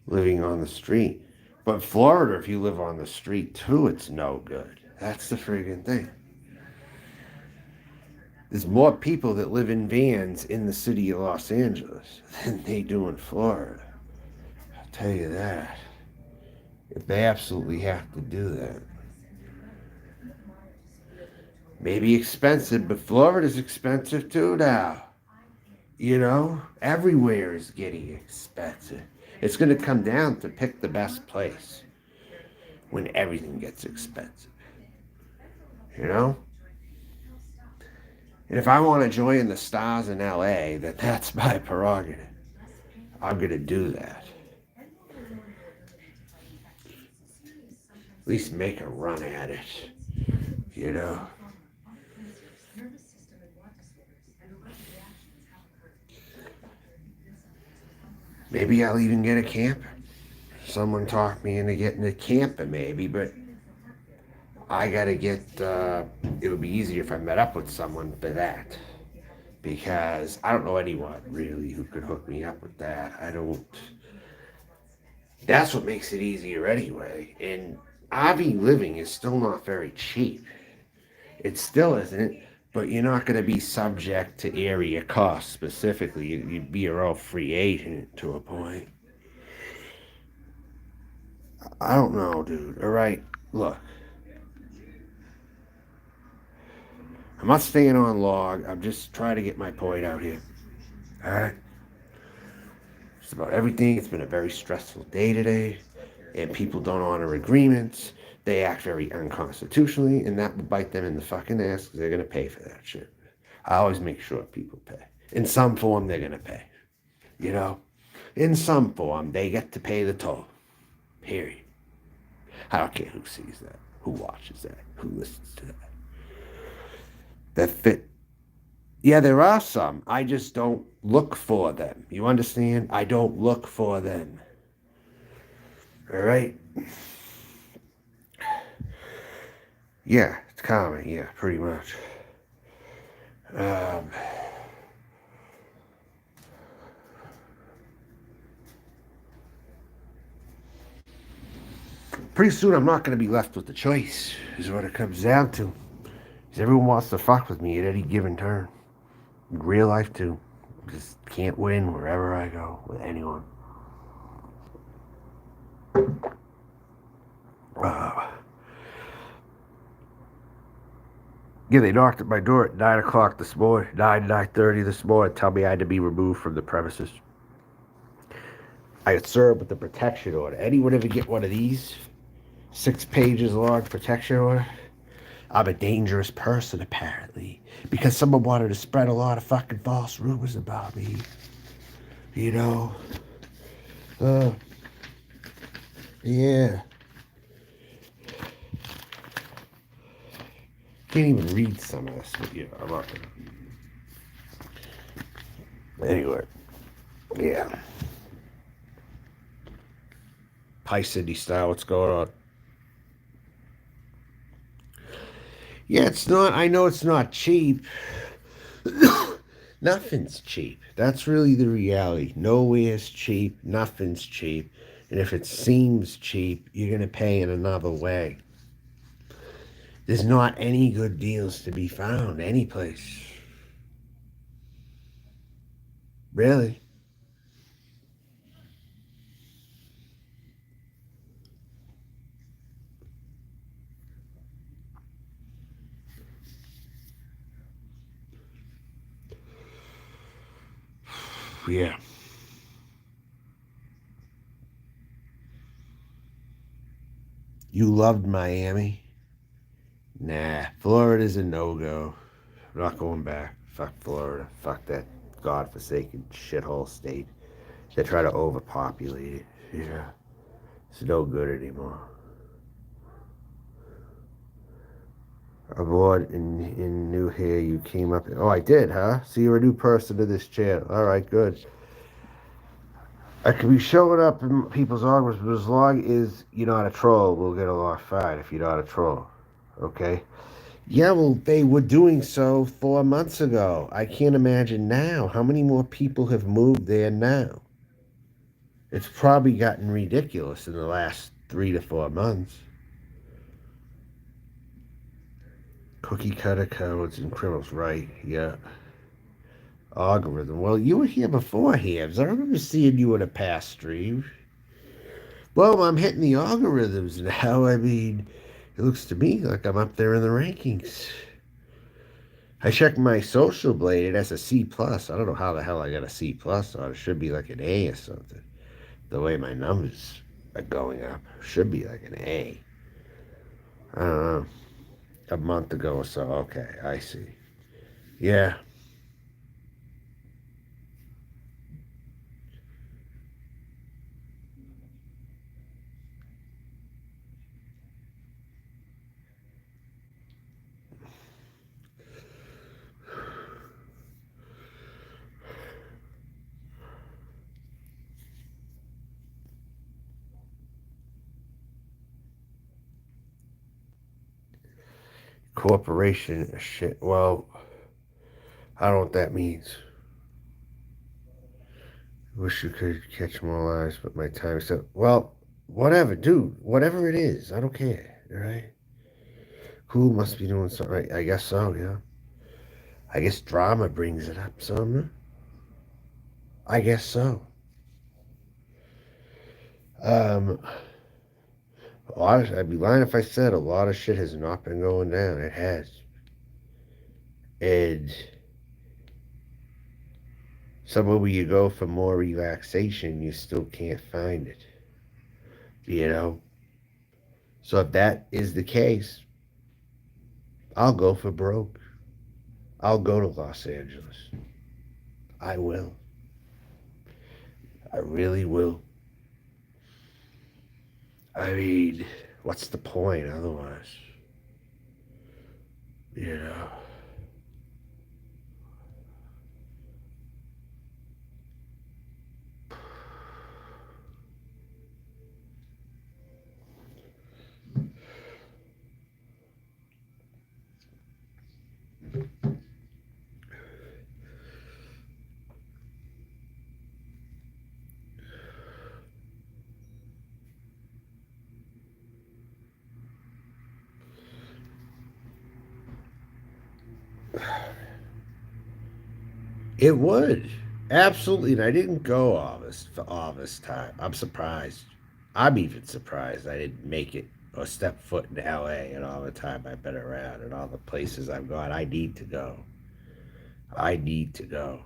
living on the street. But Florida, if you live on the street too, it's no good. That's the friggin' thing. There's more people that live in vans in the city of Los Angeles than they do in Florida. I'll tell you that. If they absolutely have to do that. Maybe expensive, but Florida's expensive too now. You know, everywhere is getting expensive. It's going to come down to pick the best place when everything gets expensive. You know? And if I want to join the stars in LA, then that's my prerogative. I'm going to do that. At least make a run at it. You know? Maybe I'll even get a camper. Someone talked me into getting a camper maybe, but I gotta get, it would be easier if I met up with someone for that. Because I don't know anyone really who could hook me up with that. I don't. That's what makes it easier anyway. And RV living is still not very cheap. It still isn't, but you're not going to be subject to area costs specifically. You'd be your own free agent to a point. I don't know, dude. All right, look. I'm not staying on log. I'm just trying to get my point out here. All right? It's about everything. It's been a very stressful day today, and people don't honor agreements. They act very unconstitutionally, and that will bite them in the fucking ass because they're going to pay for that shit. I always make sure people pay. In some form, they're going to pay. You know? In some form, they get to pay the toll. Period. I don't care who sees that, who watches that, who listens to that. That fit. Yeah, there are some. I just don't look for them. You understand? I don't look for them. All right? Yeah, it's common. Yeah, pretty much. Pretty soon I'm not going to be left with the choice, is what it comes down to. Because everyone wants to fuck with me at any given turn. In real life, too. Just can't win wherever I go with anyone. Yeah, they knocked at my door at 9 o'clock this morning, 9:30 this morning, tell me I had to be removed from the premises. I got served with the protection order. Anyone ever get one of these? 6 pages long protection order? I'm a dangerous person, apparently, because someone wanted to spread a lot of fucking false rumors about me. You know? Yeah. Can't even read some of this, but yeah, I'm not gonna. Anyway. Yeah. Hi, Cindy Style, what's going on? Yeah, it's not, I know it's not cheap. Nothing's cheap. That's really the reality. Nowhere's cheap. Nothing's cheap. And if it seems cheap, you're going to pay in another way. There's not any good deals to be found anyplace. Really. Yeah. You loved Miami? Nah, Florida's a no-go. I'm not going back. Fuck Florida. Fuck that godforsaken shithole state. They try to overpopulate it. Yeah, it's no good anymore. Aboard in New Hair, you came up. Oh, I did, huh? So you're a new person to this channel. All right, good. I could be showing up in people's arguments, but as long as you're not a troll, we'll get along fine if you're not a troll. Okay? Yeah, well, they were doing so 4 months ago. I can't imagine now. How many more people have moved there now? It's probably gotten ridiculous in the last 3 to 4 months. Cookie cutter codes and criminals, right? Yeah. Algorithm. Well, you were here before, Hams. I remember seeing you in a past stream. Well, I'm hitting the algorithms now. I mean, it looks to me like I'm up there in the rankings. I checked my social blade. It has a C plus. I don't know how the hell I got a C plus on. It should be like an A or something. The way my numbers are going up, should be like an A. I don't know. A month ago or so. Okay, I see. Yeah. Corporation shit. Well, I don't know what that means. Wish you could catch more lives, but my time is up. Well, whatever, dude. Whatever it is, I don't care. All right. Cool must be doing something right. I guess so. Yeah. I guess drama brings it up some. I guess so. Um, I'd be lying if I said a lot of shit has not been going down. It has, and somewhere where you go for more relaxation, you still can't find it. You know. So if that is the case, I'll go for broke. I'll go to Los Angeles. I will. I really will. I mean, what's the point otherwise? You know. It would. Absolutely. And I didn't go all this time. I'm surprised. I'm even surprised I didn't make it or step foot in LA and all the time I've been around and all the places I've gone. I need to go. I need to go.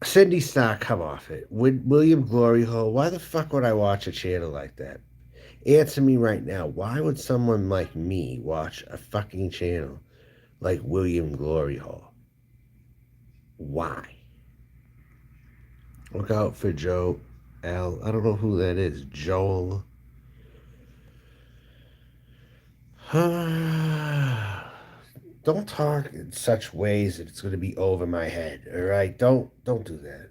Cindy Starr, come off it. William Glory Hole, why the fuck would I watch a channel like that? Answer me right now. Why would someone like me watch a fucking channel like William Glory Hole? Why? Look out for Joe L. I don't know who that is. Joel. Don't talk in such ways that it's going to be over my head. All right, don't do that.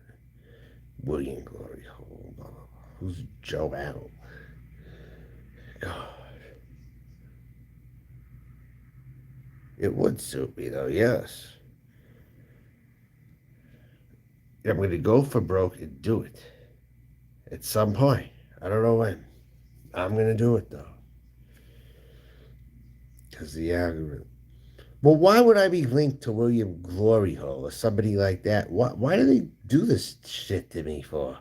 William Glory Hole. Who's Joe L? God, it would suit me though. Yes, I'm going to go for broke and do it at some point. I don't know when. I'm going to do it though, because the algorithm. Well, why would I be linked to William Glory Hole or somebody like that? Why do they do this shit to me for?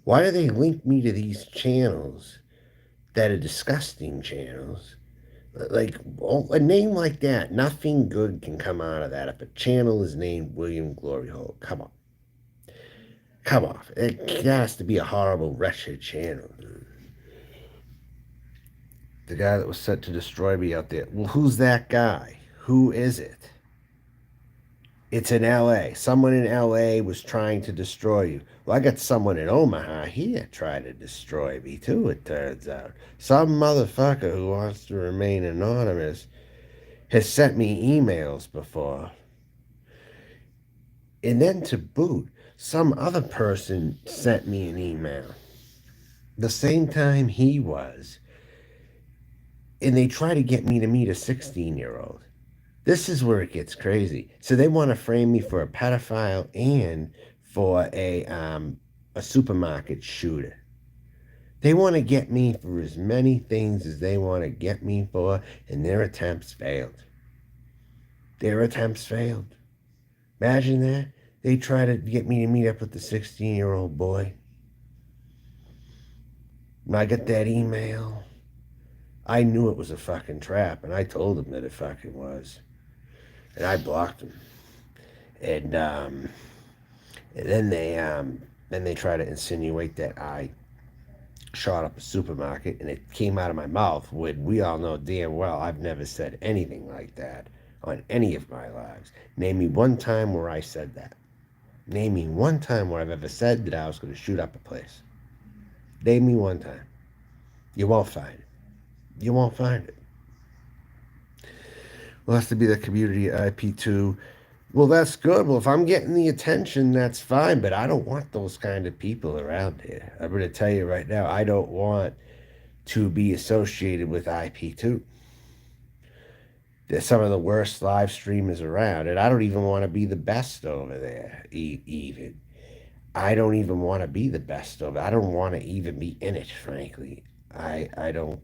Why do they link me to these channels that are disgusting channels? Like a name like that, nothing good can come out of that. If a channel is named William Glory Hole, come on. Come on. It has to be a horrible, wretched channel, dude. The guy that was sent to destroy me out there. Well, who's that guy? Who is it? It's in LA. Someone in LA was trying to destroy you. Well, I got someone in Omaha here trying to destroy me too, it turns out. Some motherfucker who wants to remain anonymous has sent me emails before. And then to boot, some other person sent me an email the same time he was. And they try to get me to meet a 16-year-old. This is where it gets crazy. So they want to frame me for a pedophile and for a supermarket shooter. They want to get me for as many things as they want to get me for, and their attempts failed. Their attempts failed. Imagine that. They try to get me to meet up with the 16-year-old boy. When I got that email, I knew it was a fucking trap, and I told them that it fucking was. And I blocked them. And then they try to insinuate that I shot up a supermarket, and it came out of my mouth when we all know damn well I've never said anything like that on any of my lives. Name me one time where I said that. Name me one time where I've ever said that I was going to shoot up a place. Name me one time. You won't find it. You won't find it. Well, has to be the community IP2. Well, that's good. Well, if I'm getting the attention, that's fine. But I don't want those kind of people around here. I'm going to tell you right now, I don't want to be associated with IP2. They're some of the worst live streamers around. And I don't even want to be the best over there, even. I don't even want to be the best over. I don't want to even be in it, frankly. I don't.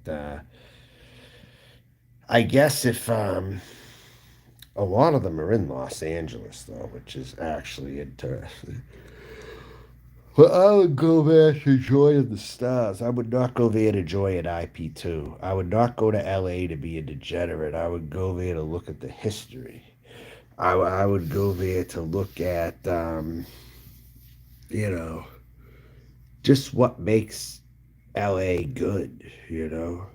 I guess if a lot of them are in Los Angeles, though, which is actually interesting. Well, I would go there to join the stars. I would not go there to join an IP2. I would not go to LA to be a degenerate. I would go there to look at the history. I would go there to look at, you know, just what makes LA good, you know.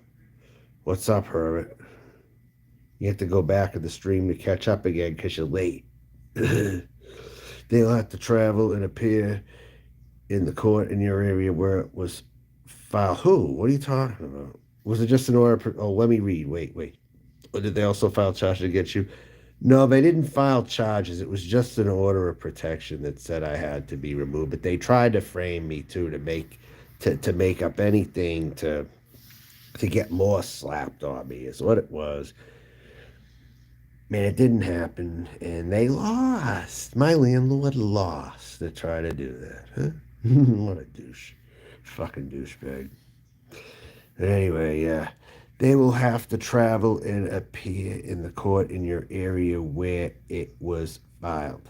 What's up, Herbert? You have to go back in the stream to catch up again because you're late. They'll have to travel and appear in the court in your area where it was filed. Who? What are you talking about? Was it just an order? Oh, let me read. Wait. Or did they also file charges against you? No, they didn't file charges. It was just an order of protection that said I had to be removed. But they tried to frame me too to make up anything to get more slapped on me is what it was. Man, it didn't happen, and they lost. My landlord lost to try to do that. Huh? What a douche. Fucking douchebag. Anyway, yeah. They will have to travel and appear in the court in your area where it was filed.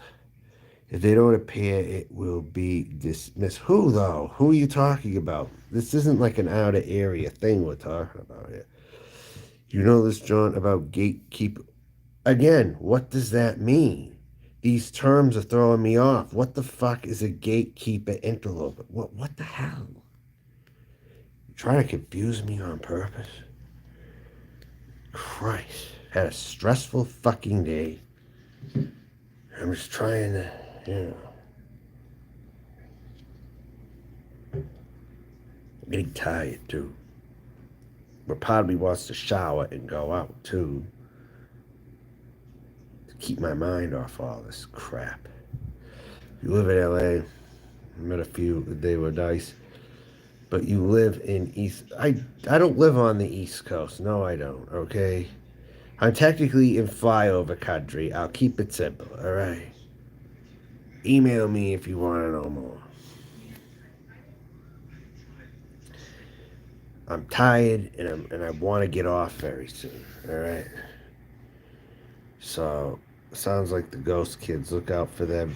If they don't appear, it will be dismissed. Who, though? Who are you talking about? This isn't like an outer area thing we're talking about here. You know this, John, about gatekeeper. Again, what does that mean? These terms are throwing me off. What the fuck is a gatekeeper interloper? What the hell? You trying to confuse me on purpose? Christ. Had a stressful fucking day. I'm just trying to, I'm getting tired, too. But part of me wants to shower and go out, too. Keep my mind off all this crap. You live in LA. I met a few. They were nice. But you live in East. I don't live on the East Coast. No, I don't. Okay. I'm technically in flyover country. I'll keep it simple. All right. Email me if you want to know more. I'm tired and I want to get off very soon. All right. So sounds like the ghost kids. Look out for them.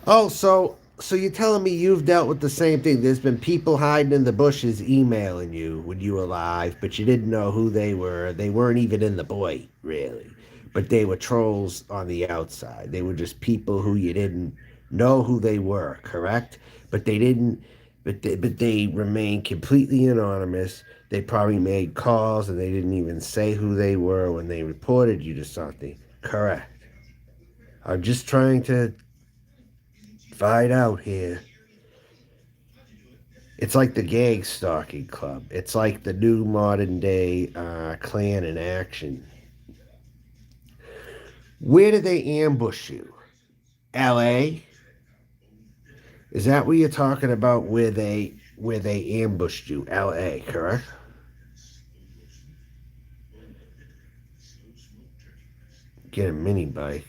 Oh, so you're telling me you've dealt with the same thing? There's been people hiding in the bushes emailing you when you were alive, but you didn't know who they were. They weren't even in the void, really, but they were trolls on the outside. They were just people who you didn't know who they were, correct? But they didn't. But they remained completely anonymous. They probably made calls and they didn't even say who they were when they reported you to something. Correct. I'm just trying to find out here. It's like the gang stalking club. It's like the new modern day clan in action. Where did they ambush you? L.A. Is that what you're talking about? Where they ambushed you? L.A. Correct? Get a mini bike.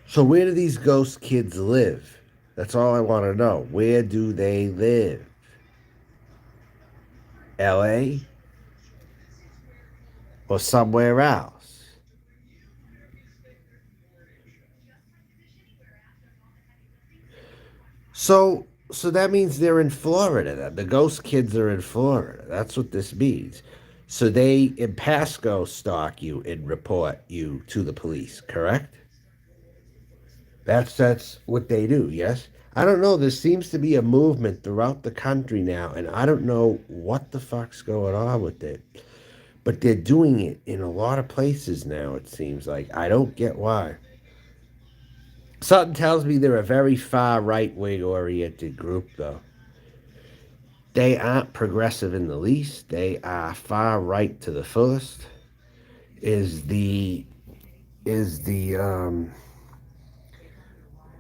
So where do these ghost kids live? That's all I want to know. Where do they live? L.A. or somewhere else? So that means they're in Florida. Then. The ghost kids are in Florida. That's what this means. So they in Pasco stalk you and report you to the police, correct? That's what they do, yes? I don't know. There seems to be a movement throughout the country now, and I don't know what the fuck's going on with it. But they're doing it in a lot of places now, it seems like. I don't get why. Something tells me they're a very far right wing oriented group, though. They aren't progressive in the least. They are far right to the fullest. Is the is the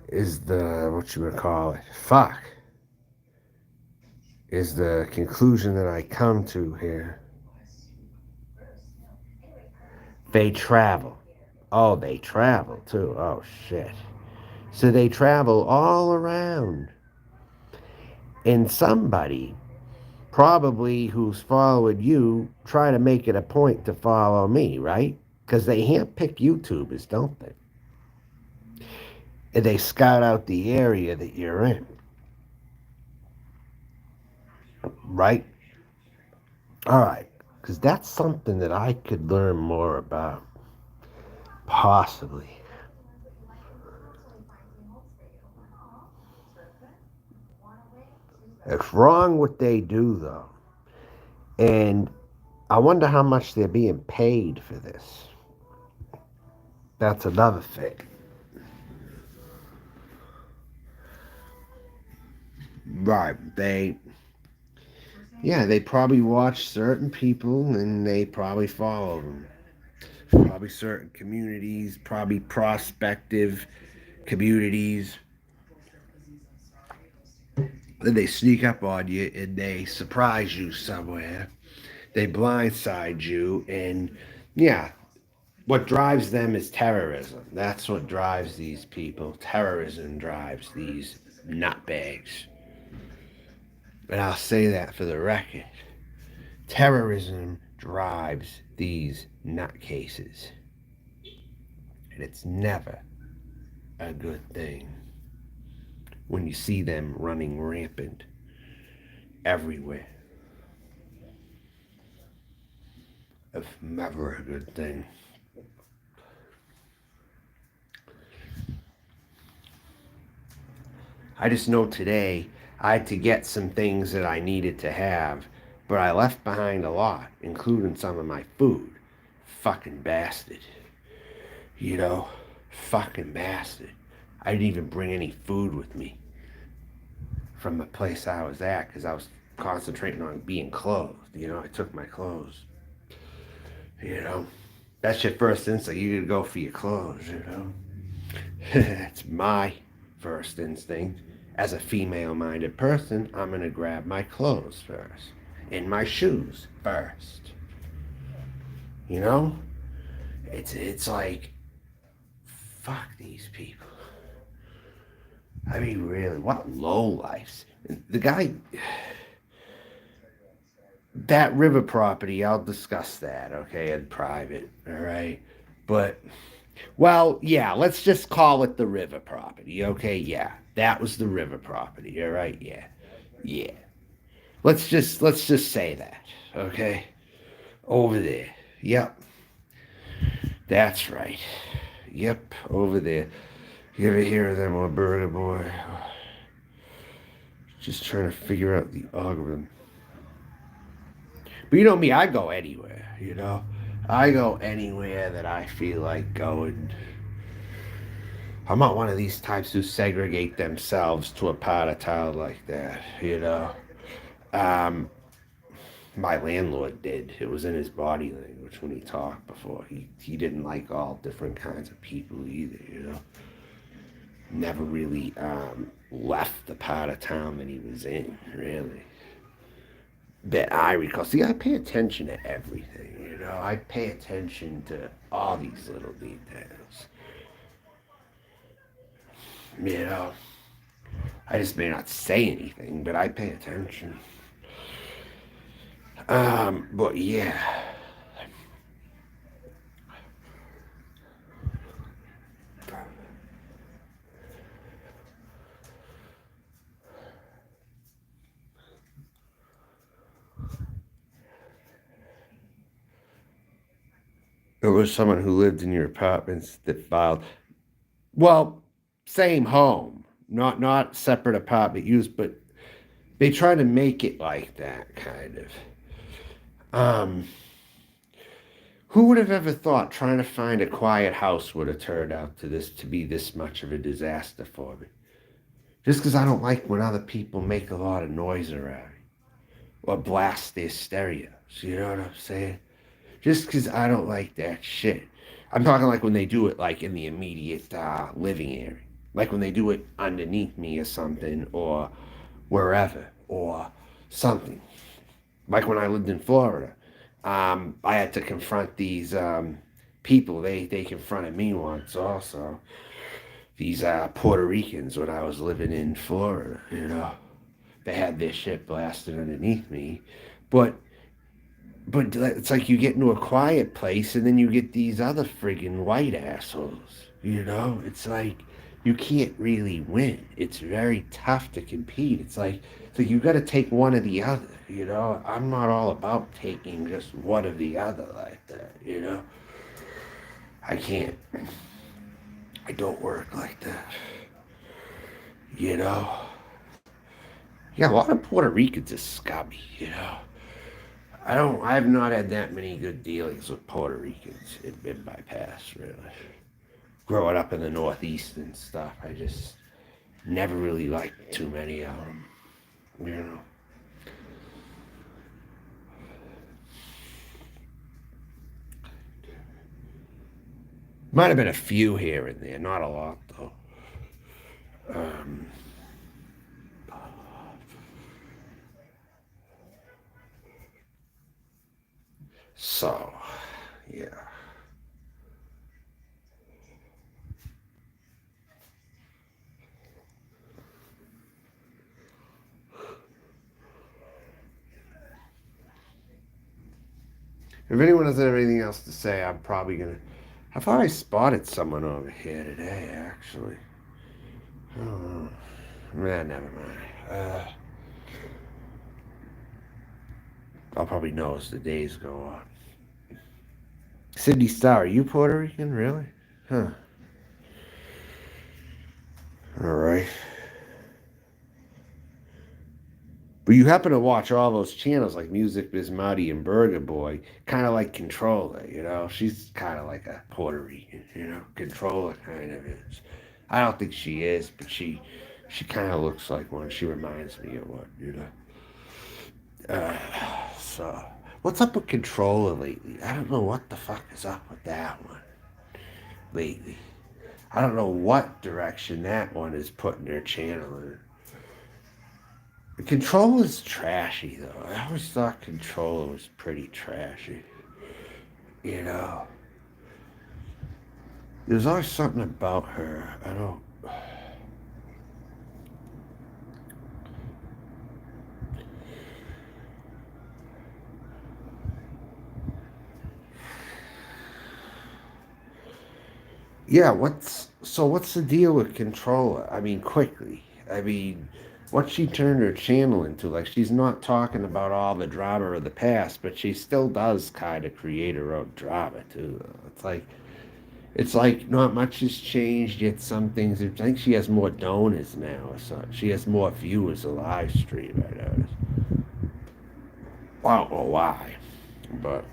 is the what you would call it? Fuck. Is the conclusion that I come to here. They travel. Oh, they travel too. Oh shit. So they travel all around. And somebody, probably who's following you, try to make it a point to follow me, right? Because they handpick YouTubers, don't they? And they scout out the area that you're in, right? All right. Because that's something that I could learn more about, possibly. It's wrong what they do, though. And I wonder how much they're being paid for this. That's another thing. Right. They probably watch certain people and they probably follow them. Probably certain communities, probably prospective communities. Then they sneak up on you and they surprise you somewhere. They blindside you, and yeah, what drives them is terrorism. That's what drives these people. Terrorism drives these nutbags. And I'll say that for the record. Terrorism drives these nutcases. And it's never a good thing when you see them running rampant everywhere. It's never a good thing. I just know today I had to get some things that I needed to have, but I left behind a lot, including some of my food. Fucking bastard. You know? Fucking bastard. I didn't even bring any food with me from the place I was at because I was concentrating on being clothed. I took my clothes. You know? That's your first instinct. You gotta go for your clothes. That's my first instinct. As a female minded person, I'm going to grab my clothes first and my shoes first. You know? It's like, fuck these people. I mean, really, what low lives? The guy, that river property, I'll discuss that, okay, in private, all right? But, well, yeah, let's just call it the river property, okay? Yeah, that was the river property, all right? Yeah, yeah. Let's just say that, okay? Over there. Yep, that's right. Yep, over there. You ever hear of them on Burger Boy? Just trying to figure out the algorithm. But you know me, I go anywhere, you know? I go anywhere that I feel like going. I'm not one of these types who segregate themselves to a part of town like that, you know? Um, my landlord did. It was in his body language when he talked before. He didn't like all different kinds of people either, you know? Never really left the part of town that he was in, really. That I recall. See, I pay attention to everything, you know? I pay attention to all these little details. You know, I just may not say anything, but I pay attention. But yeah. It was someone who lived in your apartments that filed. Well, same home, not separate apartment use, but they try to make it like that kind of. Um, who would have ever thought trying to find a quiet house would have turned out to be this much of a disaster for me? Just because I don't like when other people make a lot of noise around me or blast their stereos. You know what I'm saying? Just because I don't like that shit. I'm talking like when they do it like in the immediate living area, like when they do it underneath me or something, or wherever, or something. Like when I lived in Florida, I had to confront these people. They confronted me once also. These Puerto Ricans when I was living in Florida. You know, they had their shit blasted underneath me, but it's like you get into a quiet place and then you get these other friggin' white assholes. You know, it's like you can't really win. It's very tough to compete. It's like you got to take one or the other. You know, I'm not all about taking just one or the other like that. You know, I can't. I don't work like that. You know, yeah, a lot of Puerto Ricans are scummy. You know. I've not had that many good dealings with Puerto Ricans in my past, really. Growing up in the Northeast and stuff, I just never really liked too many of them, you know. Might have been a few here and there, not a lot though. Um, so, yeah. If anyone doesn't have anything else to say, I'm probably gonna. I thought I spotted someone over here today, actually. I don't know. Man, never mind. I'll probably know as the days go on. Sydney Star, are you Puerto Rican? Really? Huh. All right. But you happen to watch all those channels like Music Bismarcky and Burger Boy, kind of like Controller, you know? She's kind of like a Puerto Rican, you know? Controller kind of is. I don't think she is, but she kind of looks like one. She reminds me of one, you know? So, what's up with Controller lately? I don't know what the fuck is up with that one lately. I don't know what direction that one is putting their channel in. The Controller is trashy though. I always thought Controller was pretty trashy. You know, there's always something about her. I don't. Yeah, what's the deal with Controller? I mean, quickly. I mean, what she turned her channel into? Like, she's not talking about all the drama of the past, but she still does kind of create her own drama too. Though. It's like not much has changed yet. Some things. I think she has more donors now, or so she has more viewers a live stream. I noticed. I don't know why, but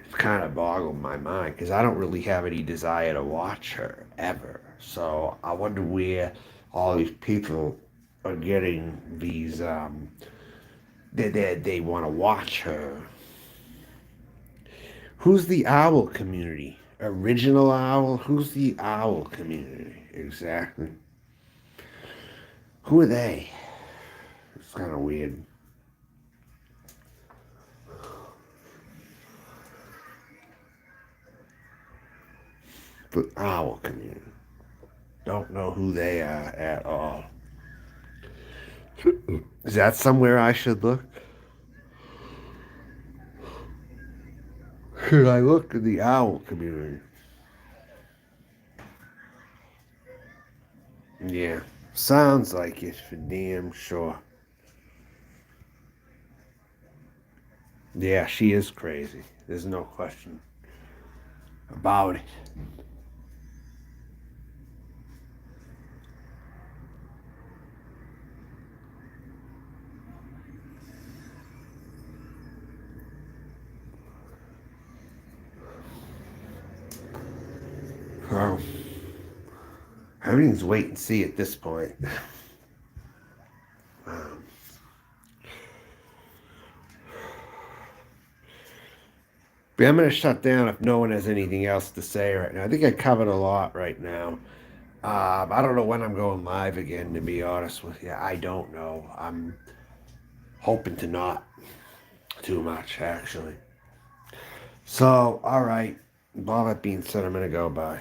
it's kind of boggled my mind because I don't really have any desire to watch her ever. So I wonder where all these people are getting these. They want to watch her. Who's the owl community? Original owl? Who's the owl community exactly? Who are they? It's kind of weird. But owl community. Don't know who they are at all. Is that somewhere I should look? Should I look at the owl community? Yeah, sounds like it for damn sure. Yeah, she is crazy. There's no question about it. Well, everything's wait and see at this point. Um, but I'm going to shut down if no one has anything else to say right now. I think I covered a lot right now. I don't know when I'm going live again, to be honest with you. I don't know. I'm hoping to not too much, actually. So, all right. With all that being said, I'm going to go. Bye.